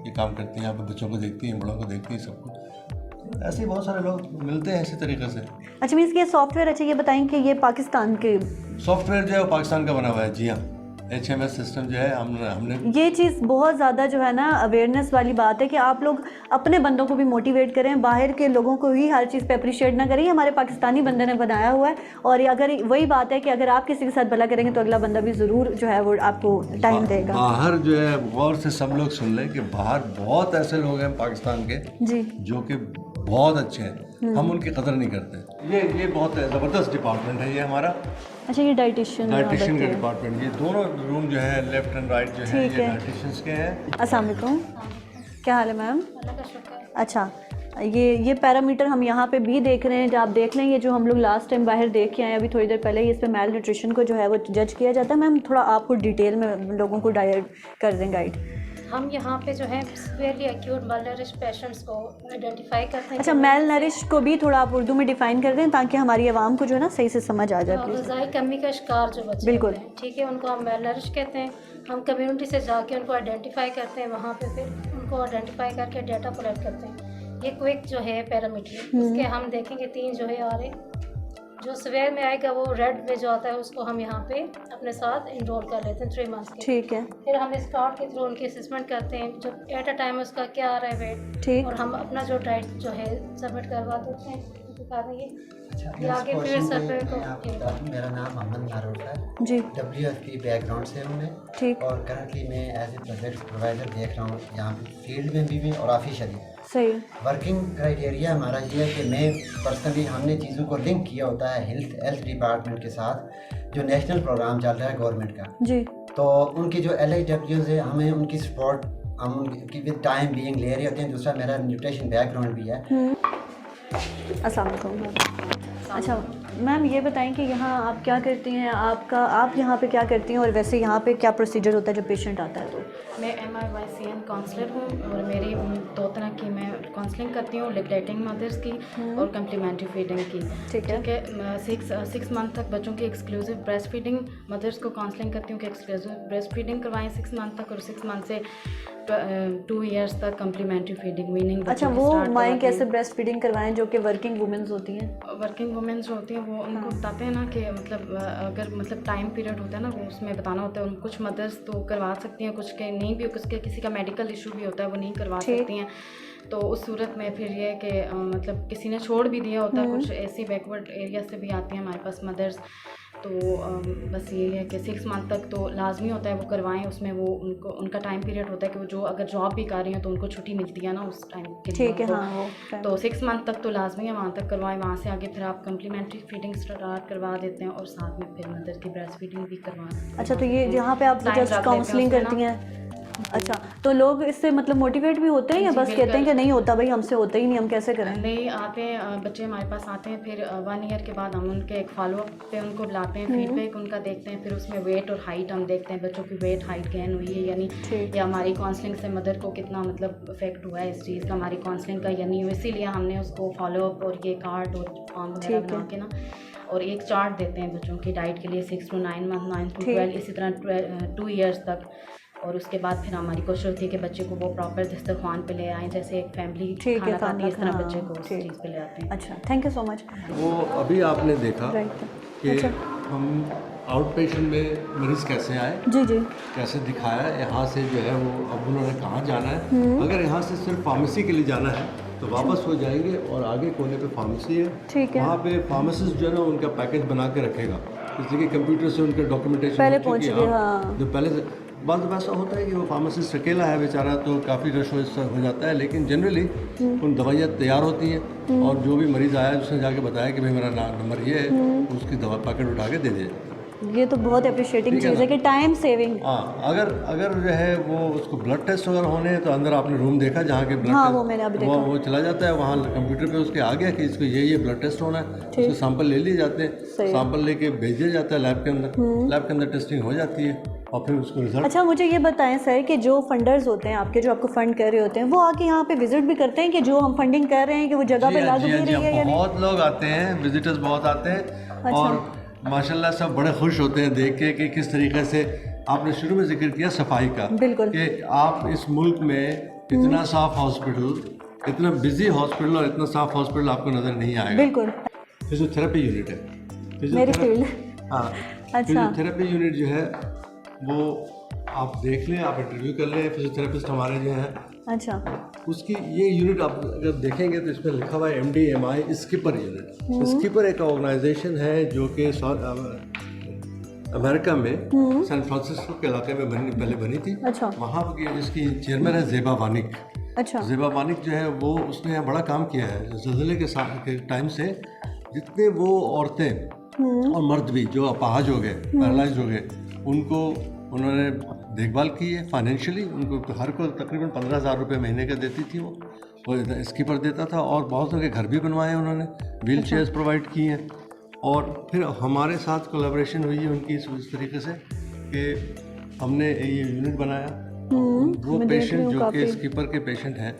C: ये काम करती हैं, यहाँ पे बच्चों को देखती हैं, बड़ों को देखती हैं, सबको। ऐसे ही बहुत सारे लोग मिलते हैं इसी तरीके से।
A: अच्छा मीन्स ये सॉफ्टवेयर, अच्छा ये बताएं कि ये पाकिस्तान के
C: सॉफ्टवेयर जो है वो पाकिस्तान का बना हुआ है। जी हाँ, HMS सिस्टम जो है हमने
A: ये चीज़ बहुत ज़्यादा जो है ना अवेयरनेस वाली बात है कि आप लोग अपने बंदों को भी मोटिवेट करें, बाहर के लोगों को ही हर चीज़ पे अप्रिशिएट ना करें। हमारे पाकिस्तानी बंदे ने बनाया हुआ है, और अगर वही बात है कि अगर आप किसी के साथ भला करेंगे तो अगला बंदा भी ज़रूर जो है वो आपको टाइम देगा।
C: बाहर जो है गौर से सब लोग सुन लें कि बाहर बहुत ऐसे लोग हैं पाकिस्तान के जी जो कि बहुत अच्छे हैं, हम उनकी कदर नहीं करते। ये बहुत ज़बरदस्त डिपार्टमेंट है ये हमारा।
A: अच्छा, ये डाइटिशियन
C: का डिपार्टमेंट, ये दोनों रूम जो है लेफ्ट एंड राइट जो है ये डाइटिशियंस के हैं।
A: अस्सलाम वालेकुम, क्या हाल है मैम? अच्छा, ये पैरामीटर हम यहाँ पे भी देख रहे हैं, जब आप देख लें ये जो हम लोग लास्ट टाइम बाहर देख के आए अभी थोड़ी देर पहले, इस पे मेल न्यूट्रिशन को जो है वो जज किया जाता है। मैम थोड़ा आपको डिटेल में लोगों को डाइट कर दें गाइड।
M: हम यहाँ पे जो है सीवियरली एक्यूट मालनरिश पेशेंट्स को आइडेंटिफाई करते हैं।
A: अच्छा, मेल नरिश को भी थोड़ा आप उर्दू में डिफाइन कर दें ताकि हमारी आवाम को जो है ना सही से समझ आ जाए।
M: ग़िज़ाई कमी का शिकार जो बच्चे
A: बिल्कुल
M: ठीक है, उनको हम मेल नरिश कहते हैं। हम कम्युनिटी से जाके उनको आइडेंटिफाई करते हैं, वहाँ पे फिर उनको आइडेंटिफाई करके डाटा कलेक्ट करते हैं। ये क्विक जो है पैरामीटर, इसके हम देखेंगे 3 जो है आ रहे, जो सवेर में आएगा वो रेड में जो आता है उसको हम यहाँ पे अपने साथ इनरोल कर लेते हैं 3 मंथ्स के। ठीक है, फिर हम इस कार्ड के थ्रू उनकी असेसमेंट करते हैं, जब एट अ टाइम उसका क्या आ रहा है वेट, ठीक, और हम अपना जो डाइट जो है सबमिट करवा देते हैं। आगे फिर सफर को
N: मेरा नाम मोहम्मद मारूफ है जी, WFP बैकग्राउंड से हूँ मैं, ठीक, और करंटली मैं एज ए प्रोजेक्ट प्रोवाइडर देख रहा हूँ यहाँ पे फील्ड में भी और ऑफिशियली। सही वर्किंग क्राइटेरिया हमारा ये है कि मैं पर्सनली हमने चीज़ों को लिंक किया होता है हेल्थ डिपार्टमेंट के साथ, जो नेशनल प्रोग्राम चल रहा है गवर्नमेंट का जी, तो उनकी जो LIWs है हमें उनकी सपोर्ट हम उनकी विद टाइम बीइंग ले रहे होते हैं। दूसरा मेरा न्यूट्रिशन बैकग्राउंड भी है।
A: अस्सलाम वालेकुम। अच्छा मैम ये बताएं कि यहाँ आप क्या करती हैं, आप यहाँ पे क्या करती हैं, और वैसे यहाँ पे क्या प्रोसीजर होता है जब पेशेंट आता है? तो
O: मैं MIYCN काउंसलर हूँ, और मेरी 2 तरह की मैं काउंसलिंग करती हूँ, लैक्टेटिंग मदर्स की और कम्प्लीमेंट्री फीडिंग की। ठीक है, 6 मंथ तक बच्चों की एक्सक्लूसिव ब्रेस्ट फीडिंग मदर्स को काउंसलिंग करती हूँ कि एक्सक्लूसिव ब्रेस्ट फीडिंग करवाएं 6 मंथ तक, और 6 मंथ से 2 ईयर्स तक कम्प्लीमेंट्री फीडिंग मीनिंग।
A: अच्छा, वो माएँ कैसे ब्रेस्ट फीडिंग करवाएं जो कि वर्किंग वुमेंस होती हैं?
O: वर्किंग वुमेंस जो होती हैं वो उनको बताते हैं ना कि मतलब अगर टाइम पीरियड होता है ना वो उसमें बताना होता है। कुछ मदर्स तो करवा सकती हैं, कुछ के नहीं भी, कुछ के किसी का मेडिकल इशू भी होता है वो नहीं करवा सकती हैं। तो उस सूरत में फिर ये कि मतलब किसी ने छोड़ भी दिया होता है, कुछ ऐसी बैकवर्ड एरिया से भी आती हैं हमारे पास मदर्स। तो बस ये है कि 6 मंथ तक तो लाजमी होता है वो करवाएं। उसमें वो उनका टाइम पीरियड होता है कि वो जो अगर जॉब भी कर रही हैं तो उनको छुट्टी मिलती है ना उस टाइम के लिए। ठीक है, हाँ, तो 6 मंथ तक तो लाजमी है, वहाँ तक करवाएं। वहाँ से आगे फिर आप कम्प्लीमेंट्री फीडिंग स्टार्ट करवा देते हैं, और साथ में फिर मदर की ब्रेस्ट फीडिंग भी करवा।
A: अच्छा, तो ये यहाँ पे आप जस्ट काउंसलिंग करती हैं? अच्छा, तो लोग इससे मतलब मोटिवेट भी होते हैं या बस कहते हैं कि नहीं होता भाई, हमसे होता ही नहीं, हम कैसे करें?
O: नहीं, आते हैं बच्चे हमारे पास आते हैं, फिर 1 ईयर के बाद हम उनके एक फॉलोअप पे उनको बुलाते हैं, फीडबैक उनका देखते हैं, फिर उसमें वेट और हाइट हम देखते हैं बच्चों की वेट हाइट गेन हुई है यानी, या हमारी काउंसलिंग से मदर को कितना मतलब इफेक्ट हुआ है इस चीज़ का, हमारी काउंसलिंग का या नहीं हुआ। इसीलिए हमने उसको फॉलोअप और ये कार्ड और फॉर्म वगैरह बना के ना, और एक चार्ट देते हैं बच्चों की डाइट के लिए 6 to 9 मंथ, 9 to 12, इसी तरह 2 ईयर्स तक। और उसके बाद फिर हमारी कोशिश होती है कि बच्चे को वो प्रॉपर दस्तरखान पे ले आएँ, जैसे एक फैमिली खाना खाती है इस तरह बच्चे को उस चीज़ पे ले आते हैं।
A: अच्छा, थैंक यू सो मच।
C: वो अभी आपने देखा कि हम आउट पेशेंट में मरीज़ कैसे आए, जी जी, कैसे दिखाया, यहाँ से जो है वो अब उन्होंने कहाँ जाना है। अगर यहाँ से सिर्फ फार्मेसी के लिए जाना है तो वापस हो जाएंगे, और आगे कोने पे फार्मेसी है, ठीक है, वहाँ पे फार्मासिस्ट जो है ना उनका पैकेज बना के रखेगा, इसलिए कि कंप्यूटर से उनके डॉक्यूमेंटेशन
A: पहले पहुँच गए, हाँ,
C: जो पहले से बाद वैसा होता है कि वो फार्मासिस्ट अकेला है बेचारा, तो काफ़ी रश हो जाता है, लेकिन जनरली उन दवाइयाँ तैयार होती हैं और जो भी मरीज़ आया उसने जाके बताया कि भाई मेरा नंबर ये है, उसकी दवा पैकेट उठा के दे दिया।
A: ये तो बहुत अप्रिशिएटिंग चीज़ है कि टाइम सेविंग।
C: हाँ, अगर जो है वो उसको ब्लड टेस्ट वगैरह होने हैं तो अंदर आपने रूम देखा जहाँ के ब्लड
A: हाँ, वो मैंने अभी देखा।
C: वो चला जाता है वहाँ कंप्यूटर पे उसके आ गया कि इसको ये ब्लड टेस्ट होना है, उसके सैंपल ले लिए जाते हैं, सैंपल लेके भेज दिया जाता है लैब के अंदर टेस्टिंग हो जाती है और फिर उसको रिजल्ट।
A: अच्छा, मुझे ये बताएं सर कि जो फंडर्स होते हैं आपके, जो आपको फंड कर रहे होते हैं, वो आके यहाँ पे विजिट भी करते हैं कि जो हम फंडिंग कर रहे हैं कि वो जगह पे लागू की रही है या नहीं?
C: बहुत लोग आते हैं, विजिटर्स बहुत आते हैं और माशाल्लाह सब बड़े खुश होते हैं देख के कि किस तरीके से आपने शुरू में जिक्र किया सफाई का,
A: बिल्कुल, कि
C: आप इस मुल्क में इतना साफ हॉस्पिटल, इतना बिजी हॉस्पिटल और इतना साफ हॉस्पिटल आपको नज़र नहीं आएगा।
A: बिल्कुल।
C: फिजियोथेरेपी यूनिट है,
A: मेरी फील्ड।
C: हाँ, फिजियोथेरेपी यूनिट जो है वो आप देख लें, आप इंटरव्यू कर लें, फिजियोथेरेपिस्ट हमारे जो हैं,
A: अच्छा,
C: उसकी ये यूनिट आप अगर देखेंगे तो इसमें लिखा हुआ है MDMI स्किपर यूनिट। स्किपर एक ऑर्गेनाइजेशन है जो कि अमेरिका में सैन फ्रांसिस्को के इलाके में पहले बनी थी।
A: अच्छा।
C: वहाँ की जिसकी चेयरमैन है ज़ेबा वानिक।
A: अच्छा।
C: ज़ेबा वानिक जो है वो उसने यहाँ बड़ा काम किया है। ज़लज़ले के टाइम से जितने वो औरतें और मर्द भी जो अपाहज हो गए, पैरालाइज हो गए, उनको उन्होंने देखभाल की है फाइनेंशियली। उनको हर को तकरीबन 15,000 रुपये महीने का देती थी वो स्कीपर देता था और बहुत लोगों के घर भी बनवाए उन्होंने, व्हील चेयर्स प्रोवाइड की हैं। और फिर हमारे साथ कोलैबोरेशन हुई है उनकी इस तरीके से कि हमने ये यूनिट बनाया। वो पेशेंट जो कि स्कीपर के पेशेंट हैं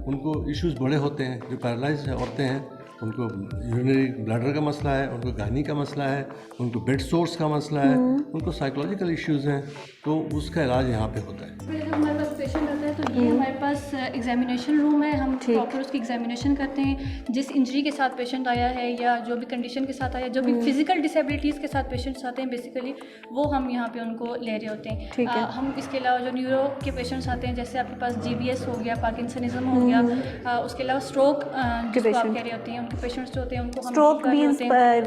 C: उनको इश्यूज बड़े होते हैं, जो पैरालाइज औरतें हैं उनको यूरिनरी ब्लैडर का मसला है, उनको गायनी का मसला है, उनको बेड सोर्स का मसला है, उनको साइकोलॉजिकल इश्यूज हैं, तो उसका इलाज यहाँ पे होता है।
P: जब हमारे पास पेशेंट आता है तो ये हमारे पास एग्जामिनेशन रूम है, हम प्रॉपर उसकी एग्जामिनेशन करते हैं। जिस इंजरी के साथ पेशेंट आया है या जो भी कंडीशन के साथ आया, जो भी फिजिकल डिसेबिलिटीज़ के साथ पेशेंट्स आते हैं बेसिकली वो हम यहाँ पे उनको ले रहे होते हैं। हम इसके अलावा जो न्यूरो के पेशेंट्स आते हैं, जैसे आपके पास GBS हो गया, पार्किंसनिज्म हो गया, उसके अलावा स्ट्रोक जिसको आप कह रहे होते हैं, उनके पेशेंट्स जो होते हैं उनको
A: स्ट्रोक मींस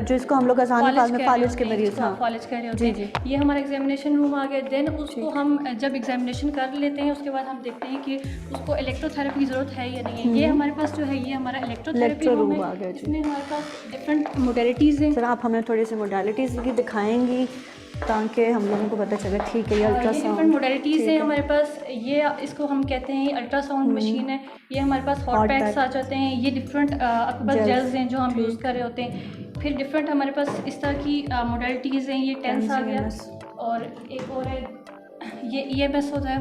A: जिसको हम लोग आसानी में फालिज के मरीज, हाँ,
P: फालिज कह रहे होते हैं। ये हमारा एग्जामिनेशन रूम आ गया। देन उसको हम जब एग्जामिनेशन कर लेते हैं उसके बाद हम देखते हैं कि उसको इलेक्ट्रोथेरेपी की ज़रूरत है या नहीं है। ये हमारे पास जो है ये हमारा इलेक्ट्रोथेरेपी रूम है, इसमें हमारे पास डिफरेंट मोडेलिटीज़ हैं।
A: सर आप हमें थोड़ी सी मोडेलिटीज़ की दिखाएंगी ताकि हम लोगों को पता चले। ठीक है, ये अल्ट्रासाउंड
P: डिफरेंट मोडेलिटीज़ हैं हमारे पास। ये इसको हम कहते हैं अल्ट्रासाउंड मशीन है। ये हमारे पास हॉट पैक्स आ जाते हैं। ये डिफरेंट आपके पास जेल्स हैं जो हम यूज़ कर रहे होते हैं। फिर डिफरेंट हमारे पास इस तरह की मोडेलिटीज़ हैं। ये टेंस आ गया और एक और है ये EMS होता है।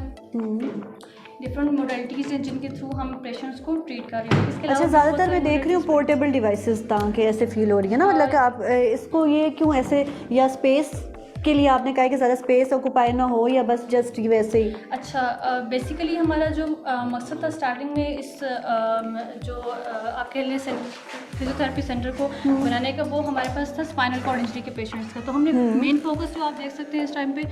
P: डिफरेंट मोडेलिटीज़ हैं जिनके थ्रू हम पेशेंट्स को ट्रीट कर रहे हैं। इसके
A: अच्छा, ज़्यादातर मैं देख रही हूँ पोर्टेबल डिवाइसेस ताकि ऐसे फील हो रही है ना, मतलब कि आप इसको ये क्यों ऐसे, या स्पेस के लिए आपने कहा कि ज़्यादा स्पेस ऑक्यूपाई ना हो या बस जस्ट वैसे ही?
P: अच्छा, बेसिकली हमारा जो मकसद था स्टार्टिंग में इस जो आपके लिए फिजियोथेरेपी सेंटर को बनाने का, वो हमारे पास था स्पाइनल कॉर्ड इंजरी के पेशेंट्स का। तो हमने मेन फोकस जो आप देख सकते हैं इस टाइम पे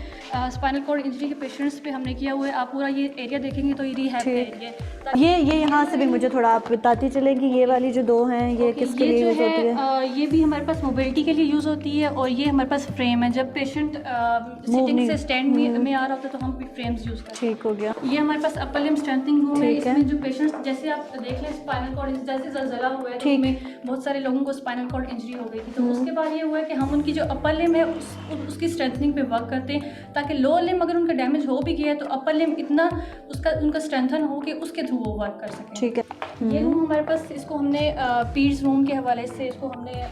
P: स्पाइनल कॉर्ड इंजरी के पेशेंट्स पे हमने किया हुआ है। आप पूरा ये एरिया देखेंगे तो ये रिहैब का एरिया।
A: ये यहाँ से भी मुझे थोड़ा आप बताती चलेंगी, ये वाली जो दो हैं ये किसके लिए यूज़ होती है?
P: ये भी हमारे पास मोबिलिटी के लिए यूज़ होती है और ये हमारे पास फ्रेम है। जब पेशेंट सिटिंग से स्टैंड में आ रहा होता है तो हम भी फ्रेम्स यूज़ करते हैं।
A: ठीक हो गया।
P: ये हमारे पास अपर लिम्ब स्ट्रेंथनिंग रूम है। इसमें जो पेशेंट्स, जैसे आप देख लें स्पाइनल कॉर्ड जैसे ज़लज़ला हुआ है तो उसमें बहुत सारे लोगों को स्पाइनल कॉर्ड इंजरी हो गई थी, तो उसके बाद ये हुआ है कि हम उनकी जो अपर लिम्ब है उसकी स्ट्रेंथनिंग पे वर्क करते हैं ताकि लोअर लिम्ब अगर उनका डैमेज हो भी गया है तो अपर लिम्ब इतना उनका स्ट्रेंथन हो कि उसके थ्रू वो वर्क कर सकें।
A: ठीक है।
P: ये रूम हमारे पास, इसको हमने पीड्स रूम के हवाले से इसको हमने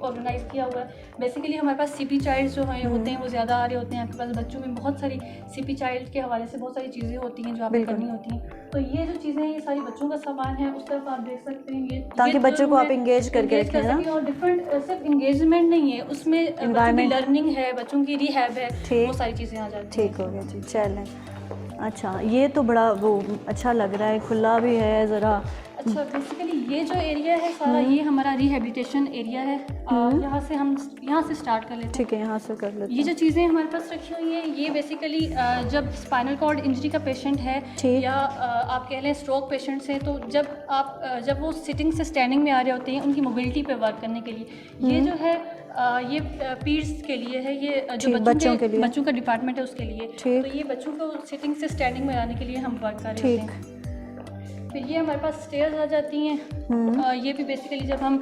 P: ऑर्गेनाइज़ किया हुआ है। बेसिकली हमारे पास CP चाइल्ड जो हैं होते हैं वो ज़्यादा आ रहे होते हैं। आपके पास बच्चों में बहुत सारी CP चाइल्ड के हवाले से बहुत सारी चीज़ें होती हैं जो आपको करनी होती हैं। तो ये जो चीज़ें हैं ये सारी बच्चों का सामान है। उस तरफ आप देख सकते हैं ये
A: ताकि बच्चों को आप इंगेज करके रखें ना।
P: और डिफरेंट सिर्फ इंगेजमेंट नहीं है, उसमें एनवायरनमेंट लर्निंग है, बच्चों की रिहैब है, वो सारी चीज़ें आ जाती हैं।
A: ठीक हो गया जी, चलें। अच्छा, ये तो बड़ा वो अच्छा लग रहा है, खुला भी है ज़रा,
P: अच्छा, बेसिकली ये जो एरिया है सारा ये हमारा रिहेबिलिटेशन एरिया है। यहाँ से स्टार्ट कर लेते हैं।
A: ठीक है, यहाँ से कर लेते हैं।
P: ये जो चीज़ें हमारे पास रखी हुई हैं ये बेसिकली जब स्पाइनल कॉर्ड इंजरी का पेशेंट है या आप कह लें स्ट्रोक पेशेंट्स हैं, तो जब वो सिटिंग से स्टैंडिंग में आ रहे होते हैं उनकी मोबिलिटी पे वर्क करने के लिए ये जो है ये पीड्स के लिए है, ये जो बच्चों का डिपार्टमेंट है उसके लिए। तो ये बच्चों को सिटिंग से स्टैंडिंग में आने के लिए हम वर्क कर रहे होते हैं। फिर ये हमारे पास स्टेयर्स आ जाती हैं। ये भी बेसिकली जब हम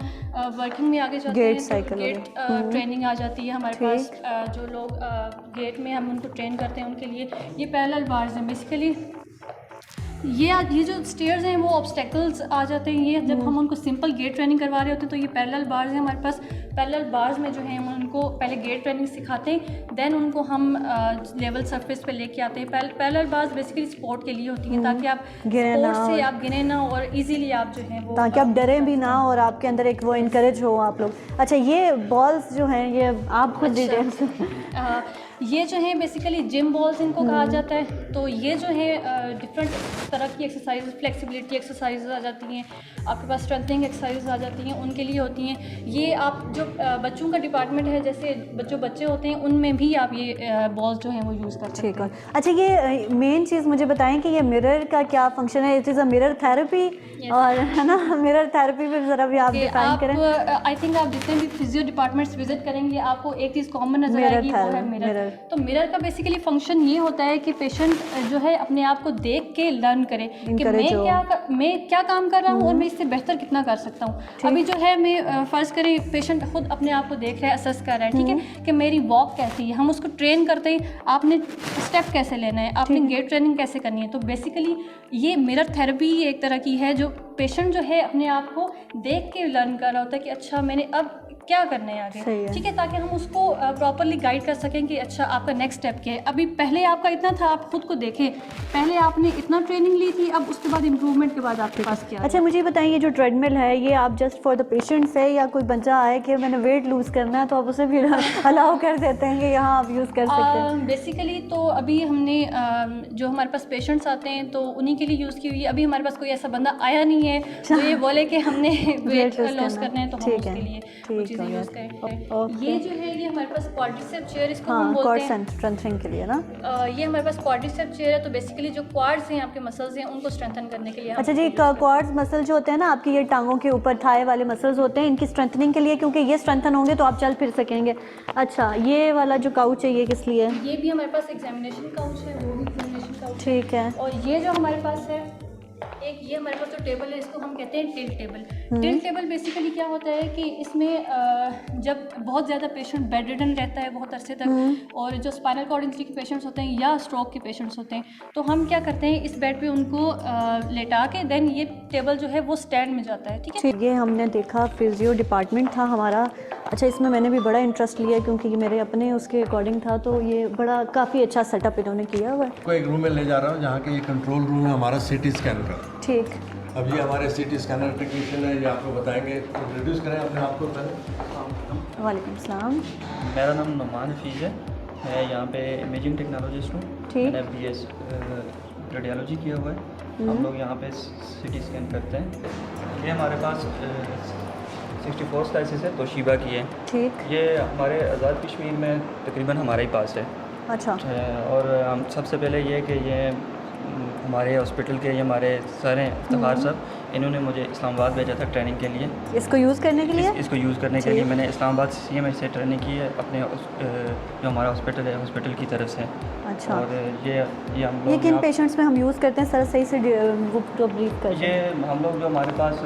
P: वर्किंग में आगे जाते हैं तो गेट ट्रेनिंग आ जाती है हमारे पास। जो लोग गेट में हम उनको ट्रेन करते हैं उनके लिए ये पैरेलल बार्स हैं। बेसिकली ये जो स्टेयर्स हैं वो ऑब्स्टेकल्स आ जाते हैं। ये जब हम उनको सिंपल गेट ट्रेनिंग करवा रहे होते हैं तो ये पैरेलल बार्स हैं हमारे पास। पैरेलल बार्स में जो है हम उनको पहले गेट ट्रेनिंग सिखाते हैं, देन उनको हम लेवल सरफेस पे लेके आते हैं। पैरेलल बार्स बेसिकली सपोर्ट के लिए होती हैं ताकि आप सपोर्ट से आप गिरे ना और इजीली आप जो है वो
A: ताकि आप डरें भी ना और आपके अंदर एक वो इनकरेज हो आप लोग। अच्छा, ये बॉल्स जो हैं ये आप खुद डिटेल्स
P: ये जो है बेसिकली जिम बॉल्स इनको कहा जाता है। तो ये जो है डिफरेंट तरह की एक्सरसाइज, फ्लेक्सिबिलिटी एक्सरसाइज आ जाती हैं, आपके पास स्ट्रेंथनिंग एक्सरसाइज आ जाती हैं, उनके लिए होती हैं। ये आप जो बच्चों का डिपार्टमेंट है, जैसे जो बच्चे होते हैं उनमें भी आप ये बॉल्स जो हैं वो यूज़ कर सकते हैं।
A: अच्छा, ये मेन चीज़ मुझे बताएं कि ये मिरर का क्या फंक्शन है? It is a mirror therapy और है ना, मिरर थेरेपी पे ज़रा भी आप डिफाइन करें।
P: आई थिंक आप जितने भी फिजियो डिपार्टमेंट्स विजिट करेंगे आपको एक चीज़ कॉमन नजर आएगी, वो है मिरर। तो मिरर का बेसिकली फंक्शन ये होता है कि पेशेंट जो है अपने आप को देख के लर्न करे कि मैं क्या काम कर रहा हूँ और मैं इससे बेहतर कितना कर सकता हूँ। अभी जो है मैं फ़र्ज़ करें पेशेंट खुद अपने आप को देख रहा है, असेस कर रहा है, ठीक है, कि मेरी वॉक कैसी है, हम उसको ट्रेन करते हैं, आपने स्टेप कैसे लेना है, आपने गेट ट्रेनिंग कैसे करनी है। तो बेसिकली ये मिरर थेरेपी एक तरह की है जो पेशेंट जो है अपने आप को देख के लर्न कर रहा होता है कि अच्छा मैंने अब क्या करना है आगे, ठीक है, ताकि हम उसको प्रॉपरली गाइड कर सकें कि अच्छा आपका नेक्स्ट स्टेप क्या है। अभी पहले आपका इतना था, आप खुद को देखें, पहले आपने इतना ट्रेनिंग ली थी, अब उसके बाद इम्प्रूवमेंट के बाद आपके पास क्या है।
A: अच्छा, मुझे बताइए ये जो ट्रेडमिल है ये आप जस्ट फॉर द पेशेंट्स है या कोई बच्चा आए कि मैंने वेट लूज़ करना है तो आप उसे भी अलाउ कर देते हैं कि यहाँ आप यूज़ कर सकते हैं?
P: बेसिकली तो अभी हमने जो हमारे पास पेशेंट्स आते हैं तो उन्हीं के लिए यूज़ की हुई है। अभी हमारे पास कोई ऐसा बंदा आया नहीं है तो ये बोले कि हमने वेट लॉस करना है तो हम उसके लिए वो चीज़ें यूज़ करें। ये जो है ये हमारे पास क्वाड्रिसेप्स चेयर इसको हम बोलते हैं,
A: स्ट्रेंथनिंग के लिए ना।
P: ये हमारे पास क्वाड्रिसेप्स चेयर है। तो बेसिकली जो क्वाड्स हैं आपके मसल्स हैं उनको स्ट्रेंथन करने के लिए।
A: अच्छा जी, क्वाड्स मसल जो होते हैं ना आपकी, ये टांगों के ऊपर थाई वाले मसल्स होते हैं, इनकी स्ट्रेंथनिंग के लिए, क्योंकि ये स्ट्रेंथन होंगे तो आप चल फिर सकेंगे। अच्छा, ये वाला जो काउच है ये किस लिए?
P: ये भी हमारे पास एग्जामिनेशन काउच है, वो भी एग्जामिनेशन काउच,
A: ठीक है।
P: और ये जो हमारे पास है एक, ये हमारे पास जो टेबल है इसको हम कहते हैं tilt table. Tilt table basically क्या होता है कि इसमें जब बहुत ज़्यादा पेशेंट बेड रिडन रहता है बहुत अरसे तक, और जो स्पाइनल कॉर्ड इंजरी के पेशेंट्स होते हैं या स्ट्रोक के पेशेंट्स होते हैं, तो हम क्या करते हैं इस बेड पे उनको लेटा के देन ये टेबल जो है वो स्टैंड में जाता है, ठीक है।
A: ये हमने देखा फिजियो डिपार्टमेंट था हमारा। अच्छा, इसमें मैंने भी बड़ा इंटरेस्ट लिया क्योंकि ये मेरे अपने उसके अकॉर्डिंग था, तो ये बड़ा काफ़ी अच्छा सेटअप इन्होंने किया हुआ है।
C: को एक रूम में ले जा रहा हूँ जहाँ के ये कंट्रोल रूम है हमारा सिटी स्कैन का।
A: ठीक,
C: अब ये हमारे सिटी स्कैनर टेक्नीशियन है, ये आपको बताएंगे। तो इंट्रोड्यूस करें अपने आप को पहले।
A: वालेकुम सलाम।
Q: मेरा नाम नुमान हफीज़ है, मैं यहाँ पे इमेजिंग टेक्नोलॉजिस्ट हूँ। मैंने BS रेडियोलॉजी किया हुआ है। हम लोग यहाँ पे सिटी स्कैन करते हैं। ये हमारे पास 64 स्लाइसेस है, तोशिबा की है।
A: ठीक, ये
Q: हमारे आज़ाद कश्मीर में तकरीबन हमारे ही पास है।
A: अच्छा,
Q: और हम सबसे पहले ये कि ये हमारे हॉस्पिटल के ये हमारे सर हैं इफ्तिखार साहब, इन्होंने मुझे इस्लामाबाद भेजा था ट्रेनिंग के लिए,
A: इसको यूज़ करने के लिए।
Q: इसको यूज़ करने के लिए मैंने इस्लामाबाद CMH से ट्रेनिंग की है अपने जो हमारा हॉस्पिटल है हॉस्पिटल की तरफ से।
A: अच्छा,
Q: और
A: ये किन पेशेंट्स में हम यूज़ करते हैं सर, सही से वो ब्रीफ कर।
Q: ये हम लोग जो हमारे पास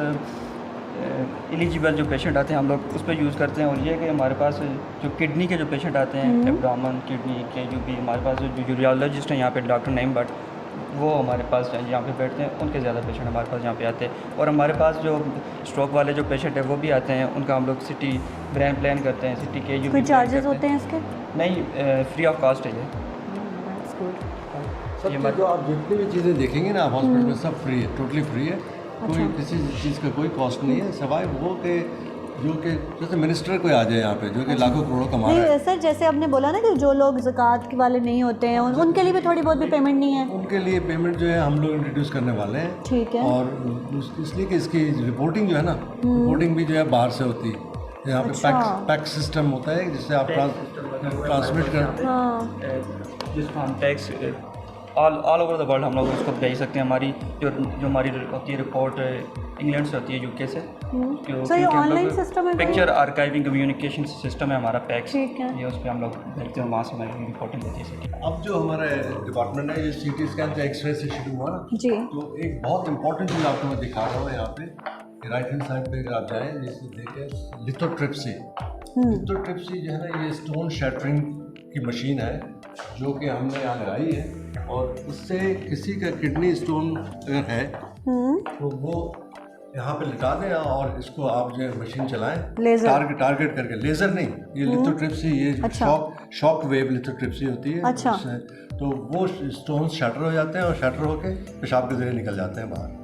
Q: एलिजिबल जो पेशेंट आते हैं हम लोग उस पर यूज़ करते हैं। और ये कि हमारे पास जो किडनी के जो पेशेंट आते हैं, एब्डोमेन किडनी के जो भी, हमारे पास जो यूरियोलॉजिस्ट हैं यहाँ पे डॉक्टर नईम भट्ट, वो हमारे पास यहाँ पे बैठते हैं, उनके ज़्यादा पेशेंट हमारे पास यहाँ पे आते हैं। और हमारे पास जो स्ट्रोक वाले जो पेशेंट है वो भी आते हैं, उनका हम लोग सिटी ब्रेन प्लान करते हैं, सिटी के
A: कोई चार्जेस होते हैं इसके?
Q: नहीं, फ्री ऑफ कॉस्ट है ये।
C: सब जो आप जितनी भी चीज़ें देखेंगे ना आप हॉस्पिटल में सब फ्री है, टोटली फ्री है। कोई किसी चीज़ का कोई कॉस्ट नहीं है, सिवाय वो कि जो कि जैसे मिनिस्टर कोई आ जाए यहाँ पे जो कि लाखों करोड़ों कमा रहा है।
A: नहीं सर, जैसे आपने बोला ना कि जो लोग ज़कात के वाले नहीं होते हैं उनके लिए भी थोड़ी बहुत भी पेमेंट नहीं है?
C: उनके लिए पेमेंट जो है हम लोग इंट्रोड्यूस करने वाले हैं।
A: ठीक है।
C: और इसलिए कि इसकी रिपोर्टिंग जो है ना, रिपोर्टिंग भी जो है बाहर से होती है। यहाँ पे पैक्स सिस्टम होता है जिससे आप ट्रांसमिट करते हैं,
Q: जिसको हम tax all over the world हम लोग उसको भेज सकते हैं। हमारी जो हमारी होती है रिपोर्ट इंग्लैंड से होती है, यूके से।
A: सर ये ऑनलाइन सिस्टम है?
Q: पिक्चर आर्काइविंग कम्युनिकेशन सिस्टम है हमारा पैक्स,
A: ठीक है।
Q: ये उस पर हम लोग भेजते हैं, वहाँ से हमारी रिपोर्टिंग होती है।
C: अब जो हमारे डिपार्टमेंट है, ये CT स्कैन से एक्सरे से शुरू हुआ ना
A: जी,
C: तो एक बहुत इंपॉर्टेंट चीज़ आपको मैं दिखा रहा हूँ यहाँ पे राइट हैंड साइड पे अगर आप जाएँ, जिससे देखें लिथोट्रिप्सी। लिथोट्रिप्सी जो है ना, ये स्टोन शैटरिंग की मशीन है जो कि हमने यहाँ लगाई है, और इससे किसी का किडनी स्टोन अगर है तो वो यहाँ पे लिटा दें और इसको आप जो मशीन चलाएं टारगेट करके। लेज़र नहीं, ये लिथोट्रिप्सी, ये शॉक वेव लिथोट्रिप्सी होती है।
A: अच्छा।
C: तो वो स्टोन्स शटर हो जाते हैं और शटर होके पेशाब के जरिए निकल जाते हैं बाहर,